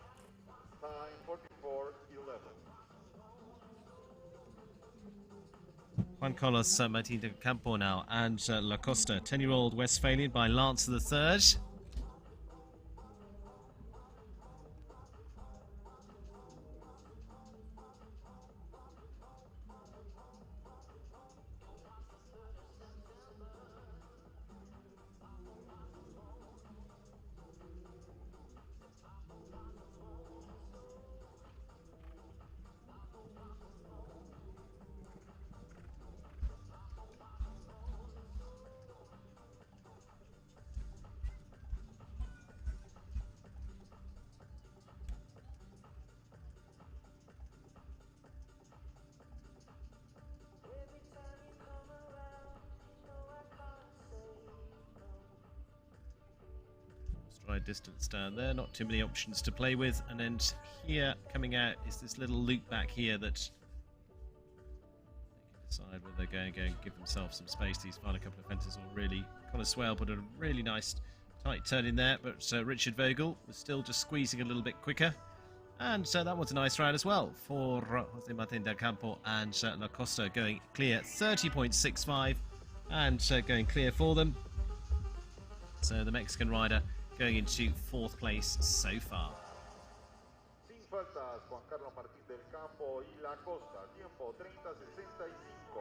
Time 44.11. Juan Carlos Martín del Campo now, and La Costa, 10-year-old Westphalian by Lance III. Stride distance down there, not too many options to play with, and then here coming out is this little loop back here that they can decide whether they're going to give themselves some space. These final couple of fences will really, Connor Swale put a really nice tight turn in there, but Richard Vogel was still just squeezing a little bit quicker, and that was a nice round as well for Jose Martín del Campo and La Costa going clear, 30.65 and going clear for them. So the Mexican rider going into 4th place so far. Sin faltas, Juan Carlos Martín del Campo y La Costa. Tiempo 30.65.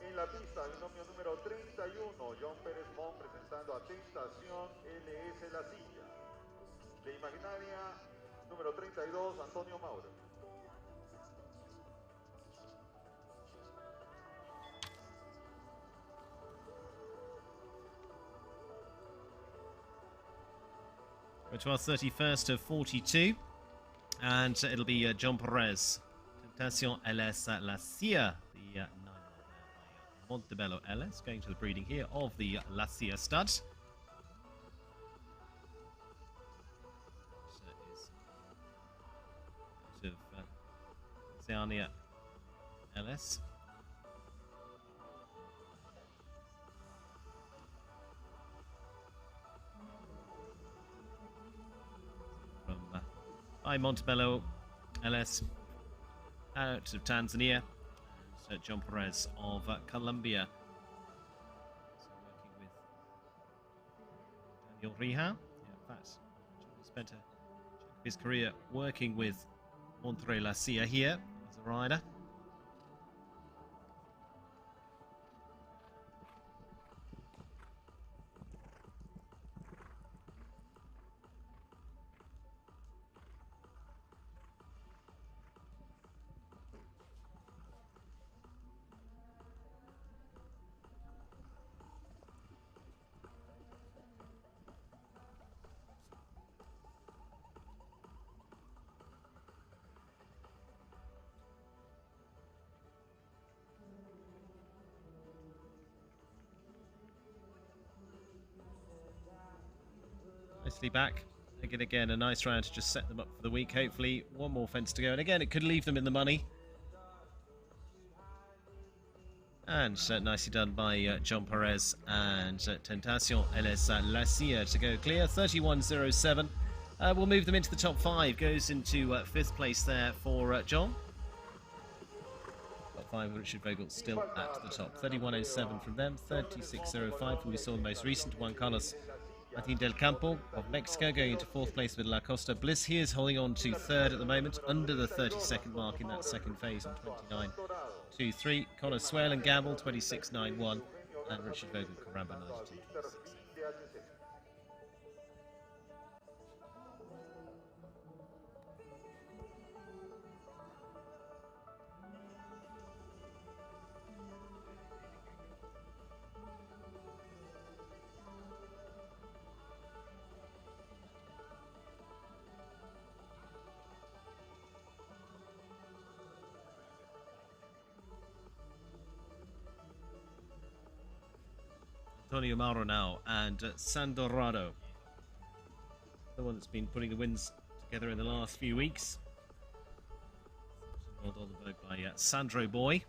En la pista, binomio número 31, John Pérez Mon presentando a Tentación LS La Silla. De Imaginaria, número 32, Antonio Mauro. We're to our 31st of 42. And it'll be John Perez. Tentacion LS La Cia, the 9 by Montebello LS, going to the breeding here of the La Cia stud. So is out of Zeania LS. By Montebello LS out of Tanzania. So John Perez of Colombia. So working with Daniel Rija. Yeah, in fact, John spent a chunk of his career working with Montre La Cia here as a rider. Nicely back. Again, a nice round to just set them up for the week. Hopefully, one more fence to go. And again, it could leave them in the money. And nicely done by John Perez and Tentacion LS La Cia to go clear. 31.07. We'll move them into the top 5. Goes into 5th place there for John. Top 5, Richard Vogel still at the top. 31.07 from them. 36.05 from we saw the most recent one, Carlos Martin del Campo of Mexico, going into 4th place with La Costa. Bliss here is holding on to 3rd at the moment, under the 30-second mark in that second phase on 29.23. Connor Swale and Gamble 26.91, and Richard Vogel Caramba 92.26. Antonio Mauro now and Sandorado, the one that's been putting the wins together in the last few weeks. Well on the boat by Sandro Boy.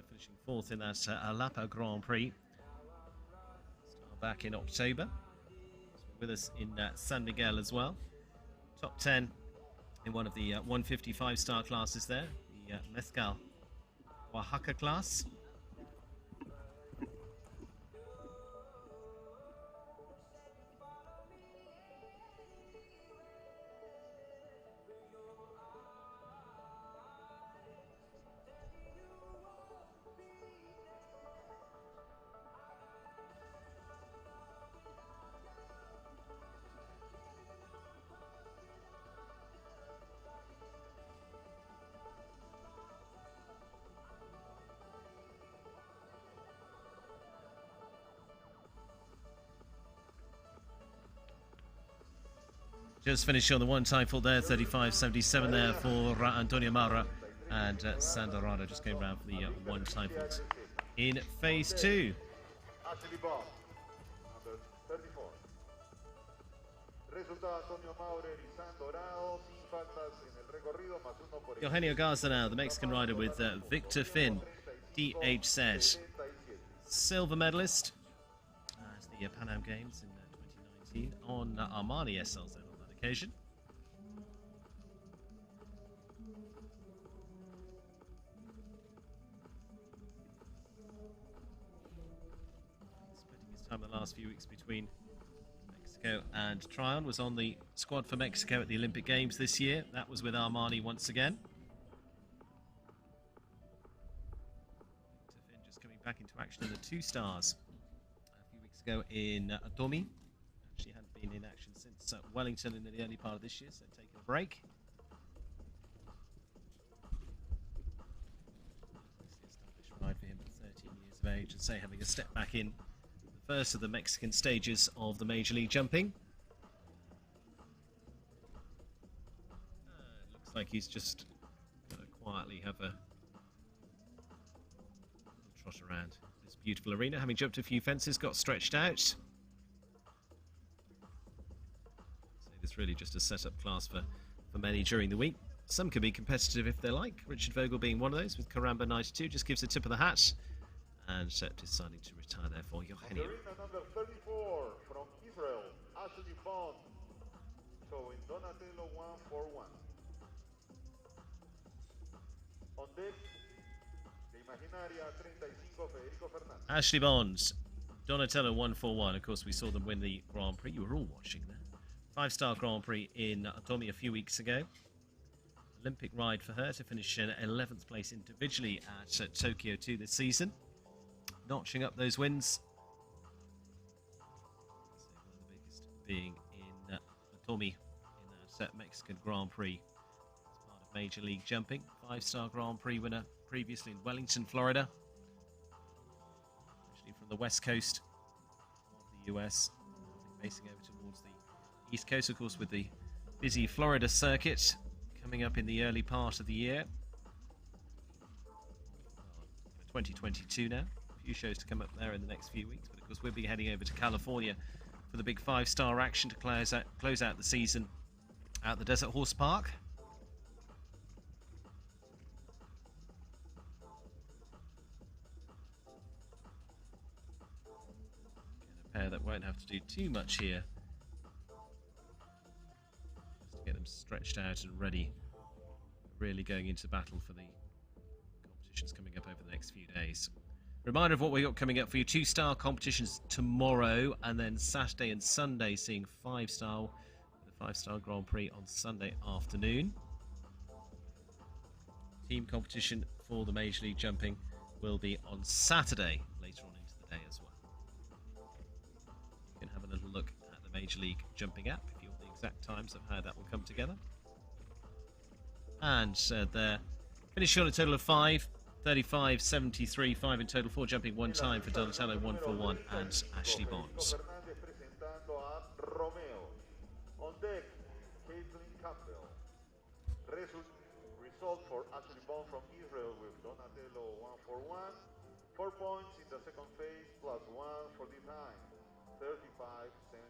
Finishing 4th in that Alapa Grand Prix. Start back in October. With us in San Miguel as well. Top 10 in one of the 155 star classes there, the Mezcal Oaxaca class. Just finished on the one time fault there, 35.77 there for Antonio Maura, and Sandorado just came around for the one time fault in phase 2. Eugenio Garza now, the Mexican rider with Victor Finn, DHZ, silver medalist at the Pan Am Games in 2019 on Armani SLZ. Occasion. Spending his time the last few weeks between Mexico and Tryon, was on the squad for Mexico at the Olympic Games this year. That was with Armani once again. Just coming back into action in the 2 stars a few weeks ago in Adomi. Actually hadn't been in action since Wellington in the early part of this year, so taking a break. Established ride for him at 13 years of age, and say having a step back in the first of the Mexican stages of the Major League Jumping. Looks like he's just going to quietly have a trot around this beautiful arena, having jumped a few fences, got stretched out. So this really just a set-up class for many during the week. Some can be competitive if they like, Richard Vogel being one of those, with Caramba 92, just gives a tip of the hat, and Sepp deciding to retire there for Joachim. Number 34 from Israel, Ashley Bond, showing Donatello 141. On deck, the Imaginaria 35, Federico Fernandez. Ashley Bond, Donatello 141. Of course, we saw them win the Grand Prix. You were all watching there. 5-star Grand Prix in Adomi a few weeks ago. Olympic ride for her to finish in 11th place individually at Tokyo 2 this season. Notching up those wins. One of the biggest being in Adomi in that Mexican Grand Prix as part of Major League Jumping. 5-star Grand Prix winner previously in Wellington, Florida. Actually from the west coast of the US, facing over towards the east coast, of course, with the busy Florida circuit coming up in the early part of the year. For 2022 now. A few shows to come up there in the next few weeks, but of course we'll be heading over to California for the big 5-star action to close out the season at the Desert Horse Park. A pair that won't have to do too much here, just to get them stretched out and ready, really going into battle for the competitions coming up over the next few days. Reminder of what we got coming up for you: 2-star competitions tomorrow, and then Saturday and Sunday seeing 5-star, the 5-star Grand Prix on Sunday afternoon. Team competition for the Major League Jumping will be on Saturday later on into the day as well. You can have a little look at the Major League Jumping app if you want the exact times of how that will come together. And there, finishing on a total of 5. 35, 73, 5 in total, 4 jumping, 1 time for Donatello, 141, and Ashley Bond. On deck, Caitlin Campbell. Result for Ashley Bond from Israel with Donatello 141. 4 points in the second phase, plus 1 for the time. 35-73.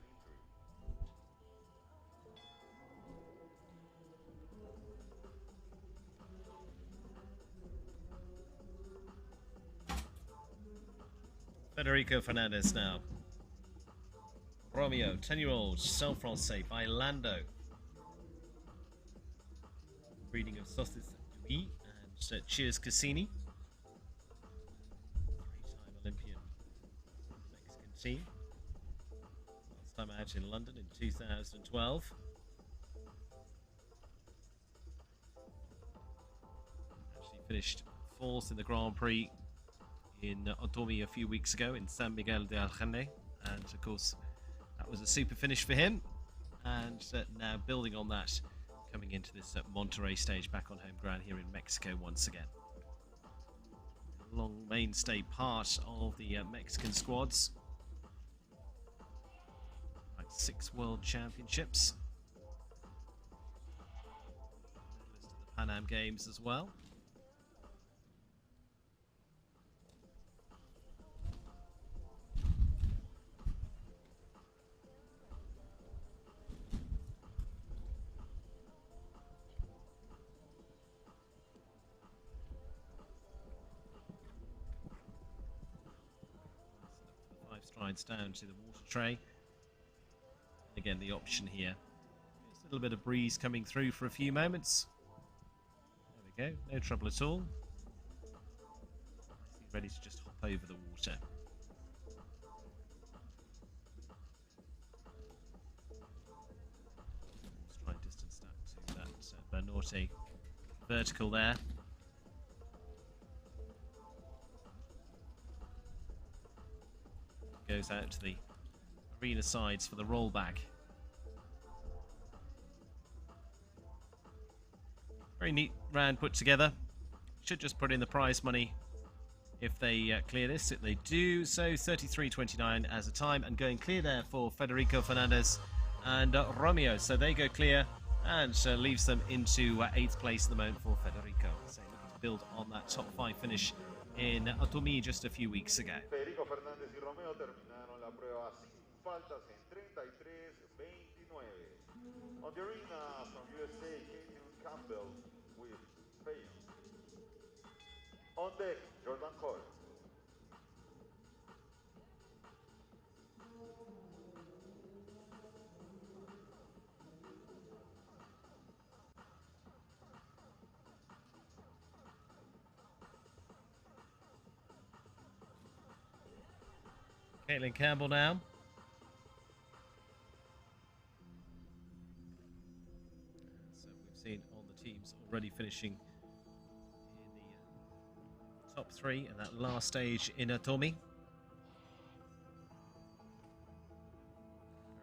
Federico Fernandez now. Romeo, 10-year-old, Saint Francais by Lando. Breeding of Sauces Dui and Cheers Cassini. 3-time Olympian Mexican team. Last time out in London in 2012. Actually finished 4th in the Grand Prix in Adomi a few weeks ago in San Miguel de Allende, and of course that was a super finish for him, and now building on that, coming into this Monterrey stage back on home ground here in Mexico once again. Long mainstay part of the Mexican squads, like 6 World Championships, medalist of the Pan Am Games as well. Strides down to the water tray. And again, the option here. Just a little bit of breeze coming through for a few moments. There we go, no trouble at all. Ready to just hop over the water. Stride distance down to that Banorte vertical there. goes out to the arena sides for the rollback. Very neat round put together. Should just put in the prize money if they clear this. If they do so, 33.29 as a time, and going clear there for Federico Fernandez and Romeo. So they go clear, and leaves them into 8th place at the moment for Federico. So looking to build on that top 5 finish in Automi just a few weeks ago. Federico Fernández y Romeo terminaron la prueba sin faltas en 33:29. On the arena from USA, Caitlin Campbell with Faye. On deck, Jordan Cole. Caitlin Campbell now. So we've seen all the teams already finishing in the top 3 in that last stage in Atomi. Very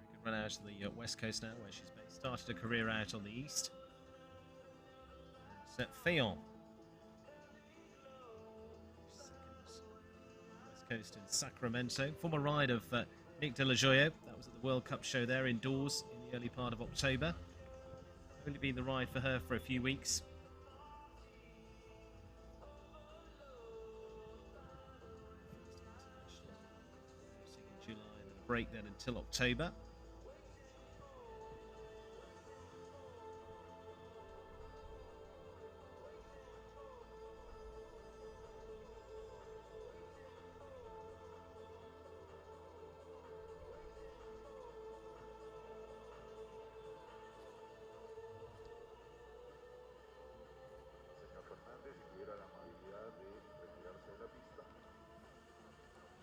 good run out of the west coast now, where she's started a career out on the east. Set Fayon. Coast in Sacramento. Former ride of Nick De La Joya. That was at the World Cup show there indoors in the early part of October. Only been the ride for her for a few weeks. In July, and a break then until October.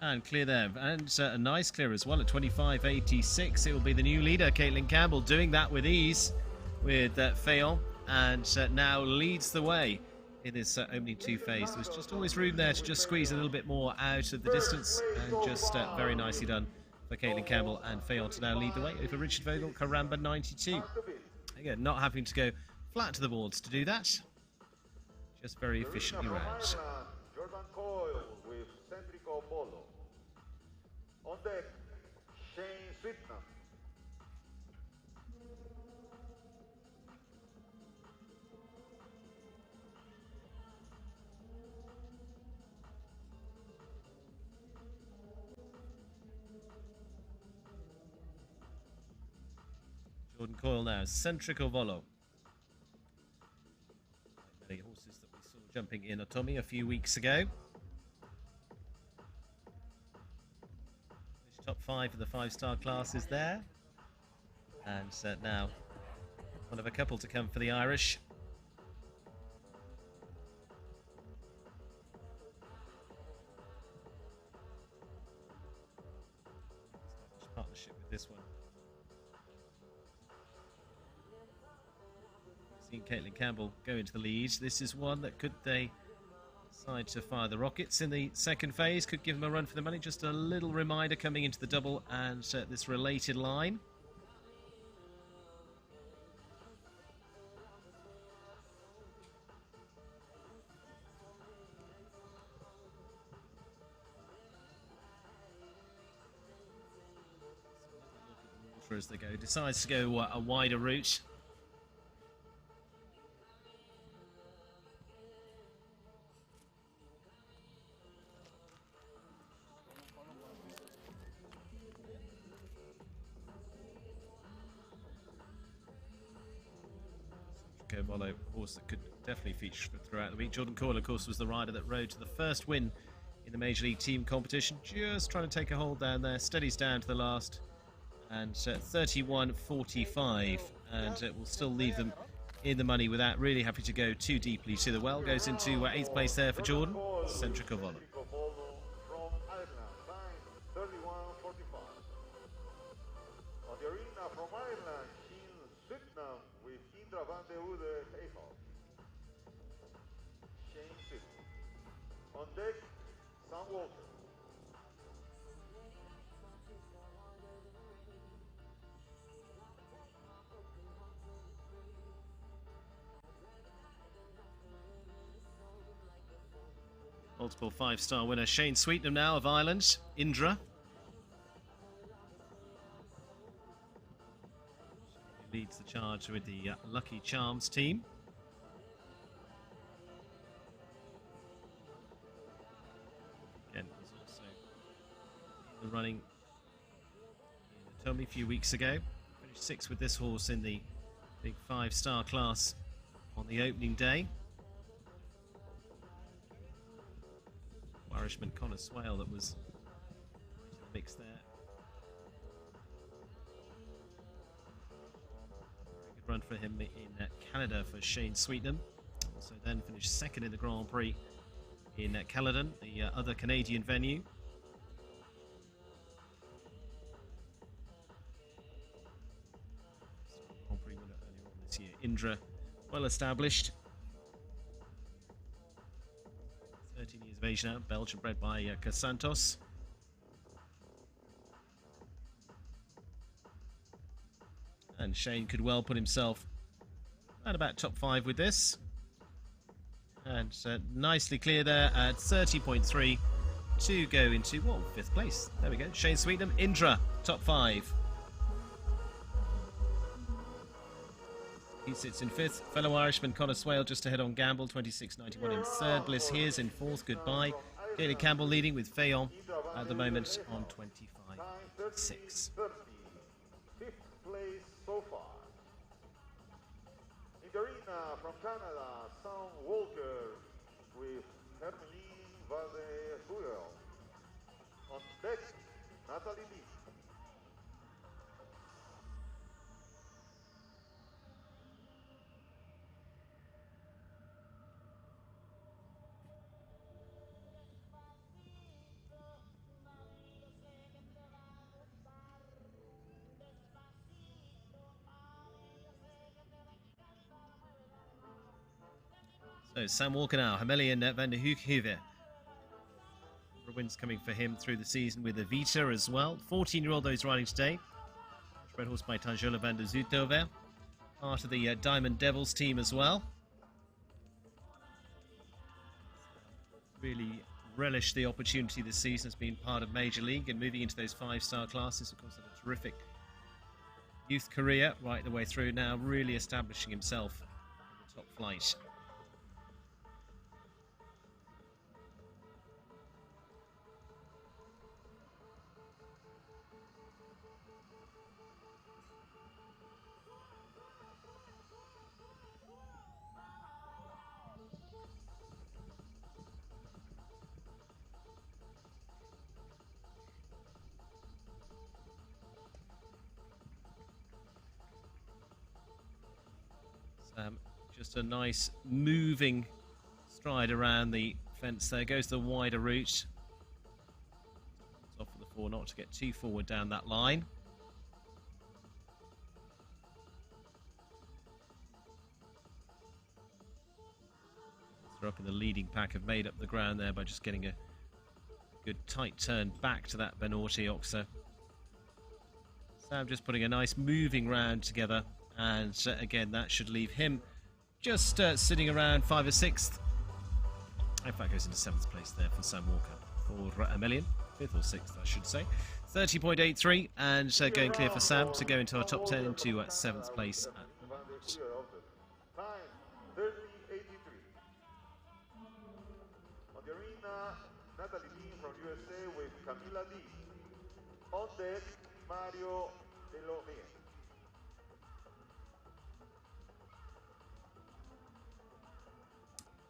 And clear there, and a nice clear as well at 25.86. It will be the new leader, Caitlin Campbell, doing that with ease with Fayon, and now leads the way in this opening 2 phase. There was just always room there to just squeeze a little bit more out of the distance, and just very nicely done for Caitlin Campbell and Fayon to now lead the way over Richard Vogel, Caramba 92. Again, not having to go flat to the boards to do that, just very efficiently round. Jordan Coyle with Centrico Polo. On deck, Shane Sweetnam. Jordan Coyle now, Centrico Volo. Like many horses that we saw jumping in Atomi a few weeks ago. Top 5 of the 5-star classes there, and now one of a couple to come for the Irish. Partnership with this one. Seen Caitlin Campbell go into the lead. This is one that could they decide to fire the rockets in the second phase, could give them a run for the money. Just a little reminder coming into the double and this related line. As they go, decides to go a wider route. Volo, horse that could definitely feature throughout the week. Jordan Coyle, of course, was the rider that rode to the first win in the Major League team competition. Just trying to take a hold down there, steadies down to the last, and 31.45, and it will still leave them in the money without really having to go too deeply to the well. Goes into 8th place there for Jordan, Centrico Volo. From Ireland, time 31:45. On the arena from Ireland, Shane Sweetnam with Indra van de Ude Hayhoff. Shane Sweetnam. On deck, Sam Walker. Multiple 5-star winner Shane Sweetnam now of Ireland. Indra. He leads the charge with the Lucky Charms team. Again, was also in the running in Tommy a few weeks ago. Finished 6th with this horse in the big 5-star class on the opening day. Irishman Connor Swale that was right in the mix there. Very good run for him in Canada for Shane Sweetnam. Also then finished 2nd in the Grand Prix in Caledon, the other Canadian venue. Grand Prix winner earlier on this year. Indra, well established. 13 years of age now, Belgian, bred by Casantos. And Shane could well put himself at about top 5 with this. And nicely clear there at 30.3 to go into, 5th place. There we go. Shane Sweetnam, Indra, top 5. He sits in 5th. Fellow Irishman Connor Swale just ahead on Gamble, 26.91 in 3rd. Bliss Here's in 4th. Goodbye. Gaelic Campbell leading with Fayon at the moment on 25.6. 5th place so far. In the arena from Canada, Sam Walker with Hermeline Vade-Hurel. On deck, Natalie Lee. So Sam Walker now, Hamelian van der Hooghuive. Wins coming for him through the season with Evita as well. 14-year-old those riding today. Bred horse by Tanjola van der Zoetove. Part of the Diamond Devils team as well. Really relished the opportunity this season as being part of Major League and moving into those 5-star classes. Of course, had a terrific youth career right the way through, now really establishing himself in the top flight. Just a nice moving stride around the fence there. Goes the wider route. Off for the 4, not to get too forward down that line. They're up in the leading pack, have made up the ground there by just getting a good tight turn back to that Benorti Oxa. Sam just putting a nice moving round together, and again that should leave him just sitting around 5th or 6th. In fact, goes into 7th place there for Sam Walker. For Hamelian, 5th or 6th, I should say. 30.83, and going clear for Sam to go into our top 10 into 7th place. Time 30.83. On the arena, Natalie Lee from USA with Camila Lee. On deck, Mario Delomé.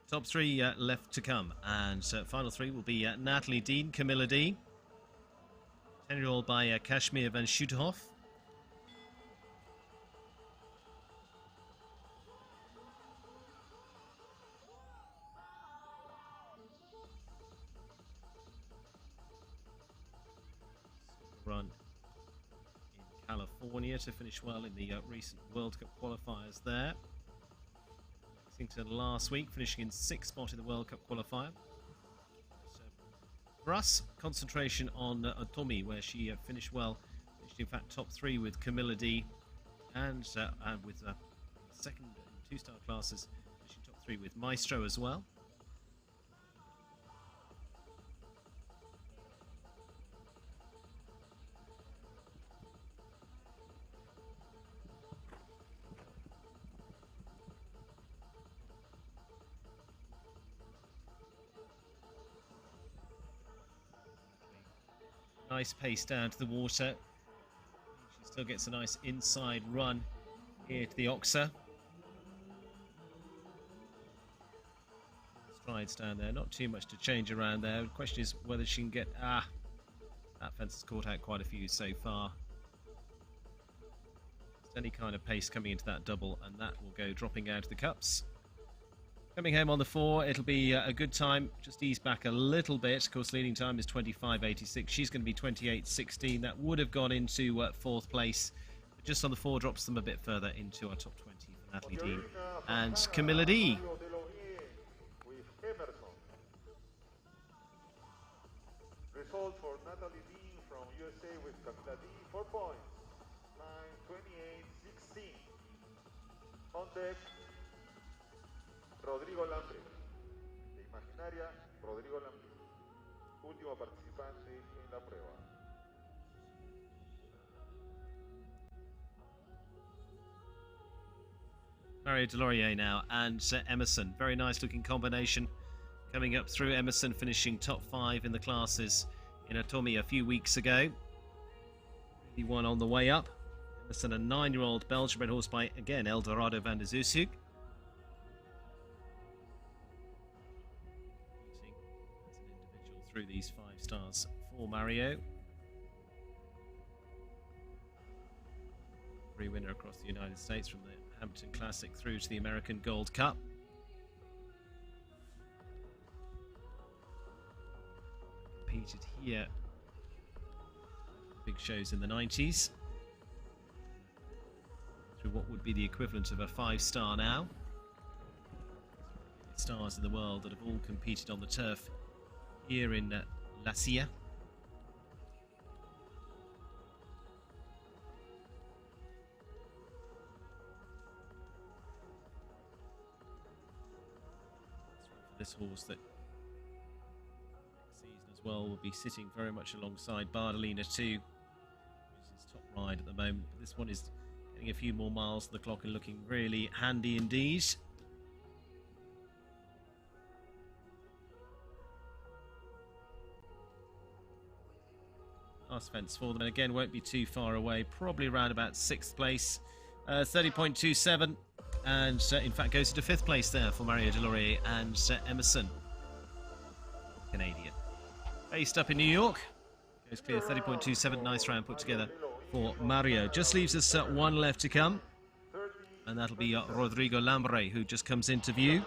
Top 3 left to come, and final 3 will be Natalie Dean, Camilla D. 10-year-old by Kashmir van Schutenhof. Run in California to finish well in the recent World Cup qualifiers there. Lexington last week, finishing in 6th spot in the World Cup qualifier. So for us, concentration on Tommy, where she finished well. Finished in fact top 3 with Camilla D, and with 2nd and 2-star classes, finishing top 3 with Maestro as well. Nice pace down to the water. She still gets a nice inside run here to the Oxa. Strides down there, not too much to change around there. The question is whether she can get... that fence has caught out quite a few so far. Just any kind of pace coming into that double, and that will go dropping out of the cups. Coming home on the 4, it'll be a good time. Just ease back a little bit. Of course, leading time is 25.86. She's going to be 28.16. That would have gone into 4th place. But just on the 4, drops them a bit further into our top 20 for Natalie Dean and Camilla D. Result for Natalie Dean from USA with Camila D, 4 points, 9:28.16. On deck, Rodrigo Lambre. De Imaginaria, Rodrigo Lambre. Último participante en la prueba. Mario Delorier now and Emerson. Very nice looking combination coming up through. Emerson finishing top 5 in the classes in Atomi a few weeks ago. He won on the way up. Emerson, a 9-year-old Belgian bred horse by, again, Eldorado van der Zusug. As an individual through these 5 stars for Mario. Free winner across the United States from the Hampton Classic through to the American Gold Cup. Competed here, big shows in the 90s, through what would be the equivalent of a 5-star now. Stars in the world that have all competed on the turf here in La Silla. This horse that next season as well will be sitting very much alongside Bardolina too, which is his top ride at the moment. But this one is getting a few more miles on the clock and looking really handy indeed. Last fence for them, and again won't be too far away, probably around about 6th place, 30.27. And in fact goes into 5th place there for Mario Delorier and Emerson, Canadian. Based up in New York, goes clear 30.27, nice round put together for Mario. Just leaves us 1 left to come, and that'll be Rodrigo Lambre, who just comes into view.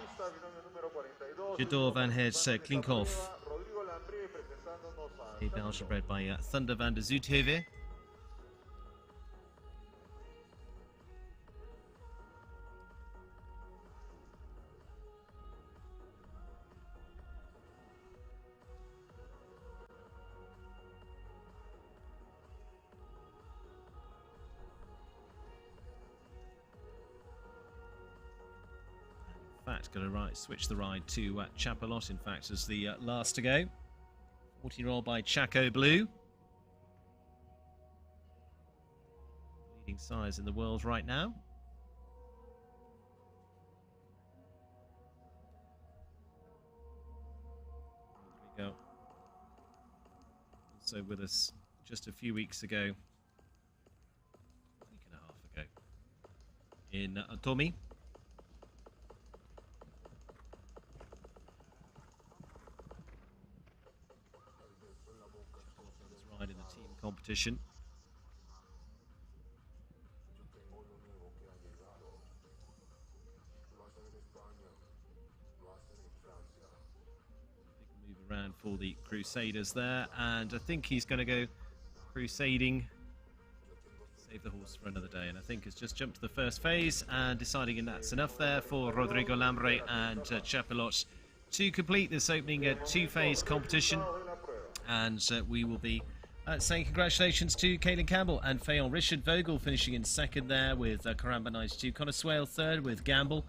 Jador van Het Klinkhoff, a Belgian bred by Thunder van der Zuidheuvel. Going to switch the ride to Chapelot, in fact, as the last to go. 14-year-old by Chaco Blue. Leading size in the world right now. There we go. Also with us just a few weeks ago, a week and a half ago, in Atomi. In the team competition. Big move around for the Crusaders there, and I think he's going to go crusading, save the horse for another day, and I think has just jumped to the first phase and deciding and that's enough there for Rodrigo Lambre and Chapelot to complete this opening 2-phase competition, and we will be saying congratulations to Kaylin Campbell and Fayon. Richard Vogel finishing in 2nd there with Caramba 92. Connor Swale 3rd with Gamble.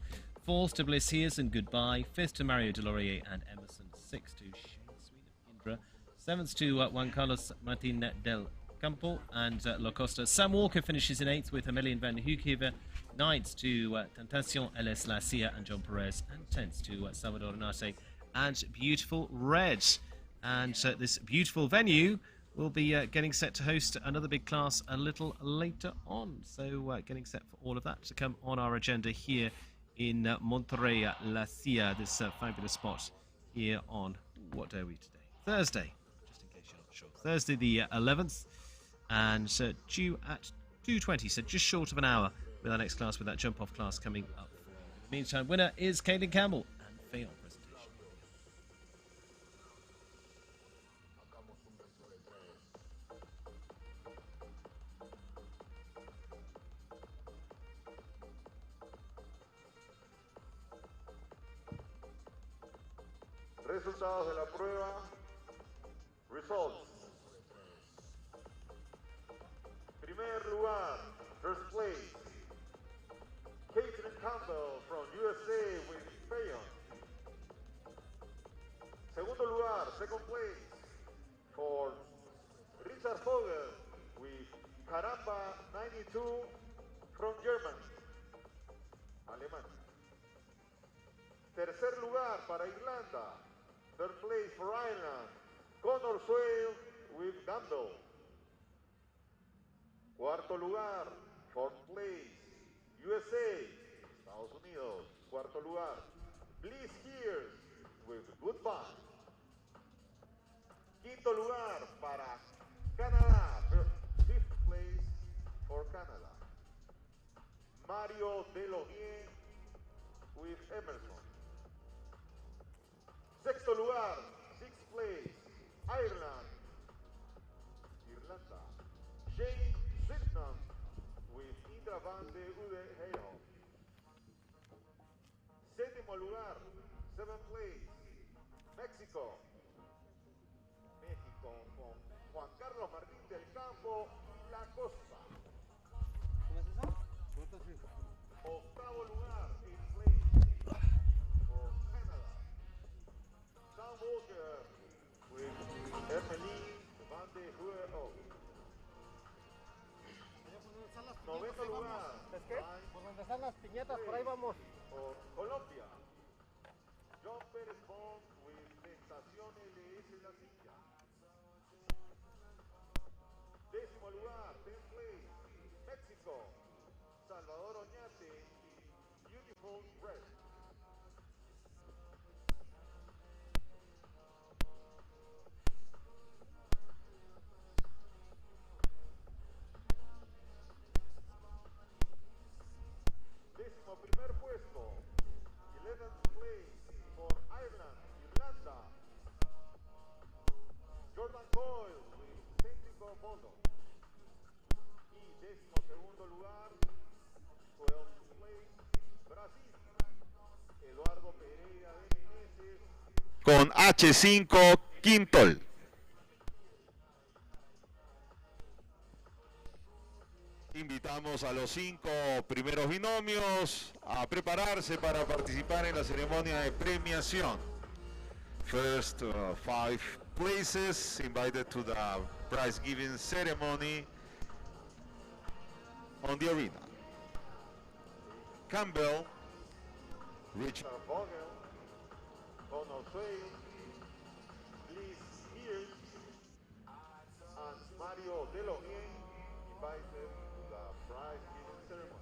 4th to Bliss Hears and Goodbye. 5th to Mario Delorier and Emerson. 6th to Shane Sweet of Indra. 7th to Juan Carlos Martin del Campo and La Costa. Sam Walker finishes in 8th with Amélie van Hoekhever. 9th to Tentation LS La Silla and John Perez. And 10th to Salvador Renate and Beautiful Red. And this beautiful venue will be getting set to host another big class a little later on. So getting set for all of that to come on our agenda here in Monterrey, La Silla, this fabulous spot here on, what day are we today? Thursday, just in case you're not sure. Thursday the 11th, and due at 2:20, so just short of an hour with our next class, with that jump-off class coming up. In the meantime, winner is Caden Campbell and Fayon presentation. Resultados de la prueba. Results. Primer lugar, first place, Caitlin Campbell from USA with Fayon. Segundo lugar, second place, for Richard Vogel with Caramba 92 from Germany, Alemania. Tercer lugar para Irlanda, third place for Ireland, Connor Swale with Gamble. Cuarto lugar, fourth place, USA, Estados Unidos. Cuarto lugar, Bliss Gears with Goodbye. Quinto lugar para Canadá, fifth place for Canada, Mario Delogier with Emerson. Sexto lugar, sixth place, Ireland, Irlanda, Jane Sydenham with Indra van de Ude Hale. Séptimo lugar, seventh place, México. México con Juan Carlos Martín del Campo y La Costa. Octavo lugar, eighth place, for Canada, Sam Walker with Emily van de Ude. Noveno lugar. ¿Es qué? Por donde están las piñatas, por ahí vamos. Por Colombia, John Pérez Bond with Tentación LS La Silla. Décimo lugar, 10th place, México, Salvador Oñate y Beautiful Red. Décimo primer puesto, 11th place for Ireland, Irlanda, Jordan Coyle with Céntrico Bodo. Y décimo segundo lugar, 12th place, Brasil, Eduardo Pereira de Meneses. Con H5 Quintol. Invitamos a los 5 primeros binomios a prepararse para participar en la ceremonia de premiación. First 5 places invited to the prize giving ceremony on the arena. Campbell, Rich Vogel, Connor Swale, Bliss Gears, and Mario Delogier invited to the prize giving ceremony.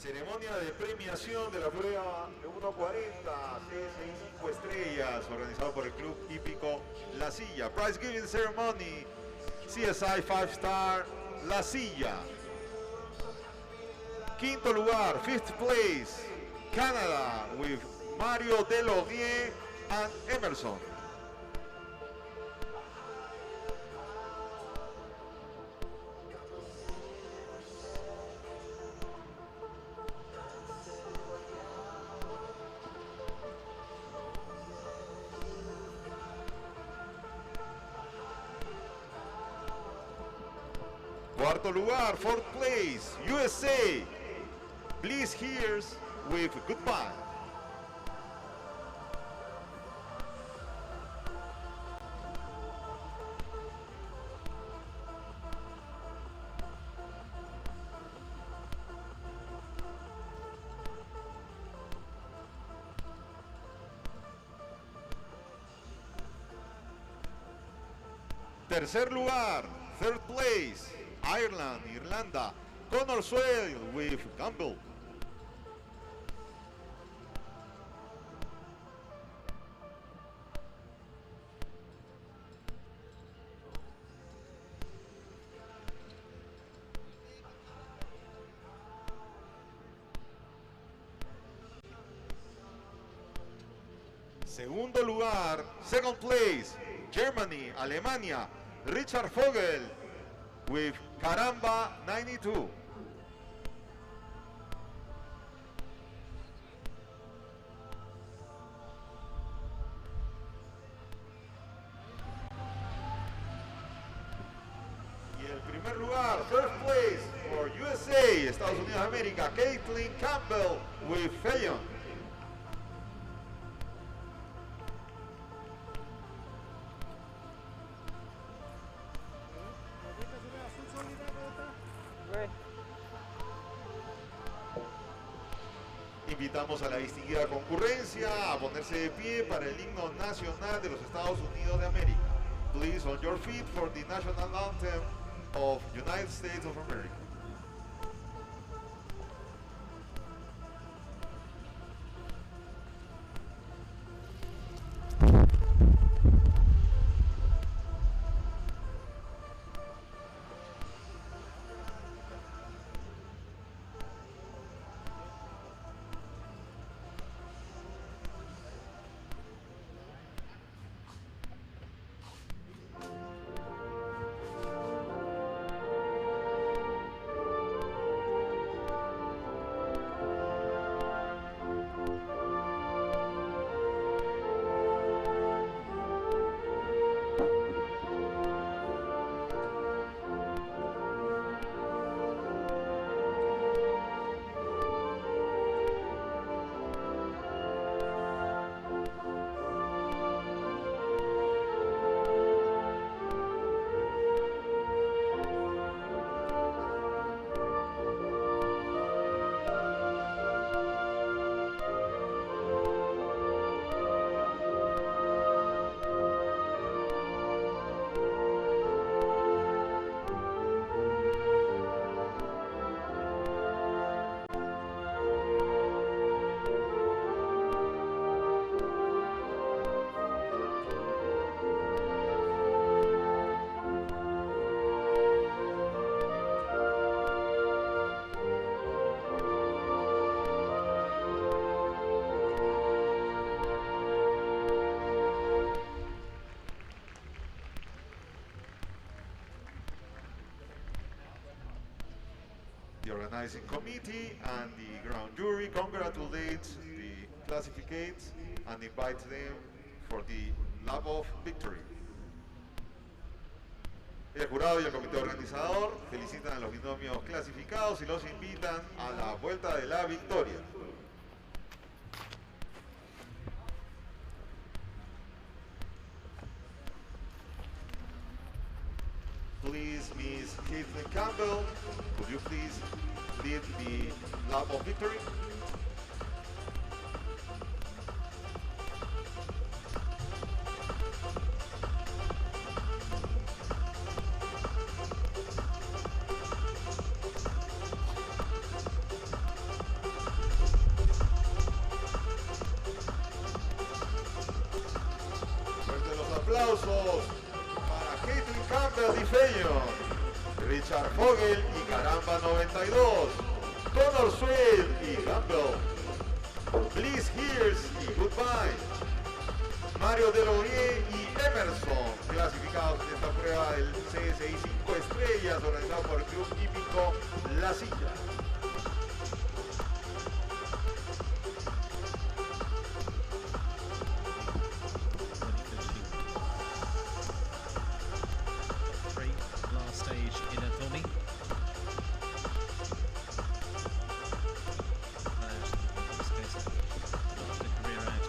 Ceremonia de premiación de la prueba de 1.40 CSI 5 estrellas, organizado por el Club Hípico La Silla. Prize Giving Ceremony, CSI 5 Star La Silla. Quinto lugar, fifth place, Canada, with Mario Delovier and Emerson. Cuarto lugar, fourth place, USA. Please here's with Goodbye. Tercer lugar, third place, Ireland, Irlanda, Connor Swale with Campbell. Segundo lugar, second place, Germany, Alemania, Richard Vogel with Caramba 92. Y el primer lugar, first place for USA, Estados Unidos de América, Caitlin Campbell with Fellon. Invitamos a la distinguida concurrencia a ponerse de pie para el himno nacional de los Estados Unidos de América. Please on your feet for the national anthem of United States of America. The organizing committee and the ground jury congratulate the classificates and invite them for the lap of victory. El jurado y el comité organizador felicitan a los binomios clasificados y los invitan a la vuelta de la victoria. Please, Miss Caitlin Campbell, could you please lead the lap of victory? aplausos para Caitlin Campbell y Feño, Richard Fogel y Caramba 92, Connor Swain y Campbell, Bliss Hears y Goodbye, Mario Delourier y Emerson, clasificados en esta prueba del CSI 5 estrellas, organizado por el Club Hípico La Silla. Last stage in a Tommy. Career out of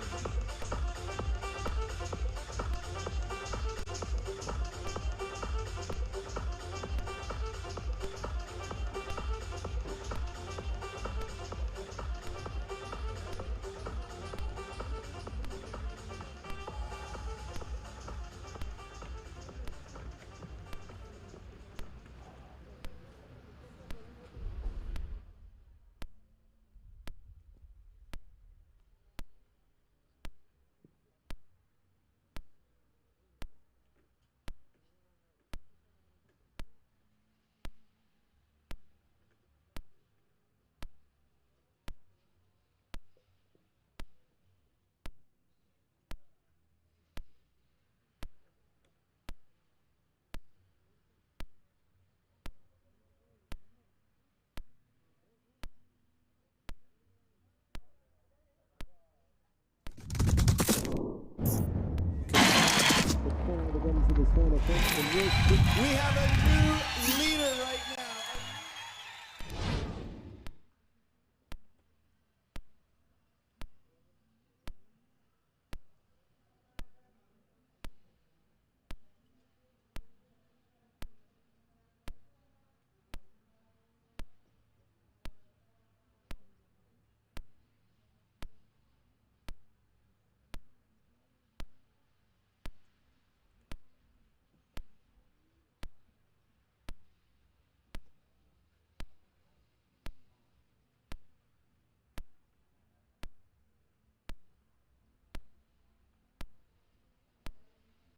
We have a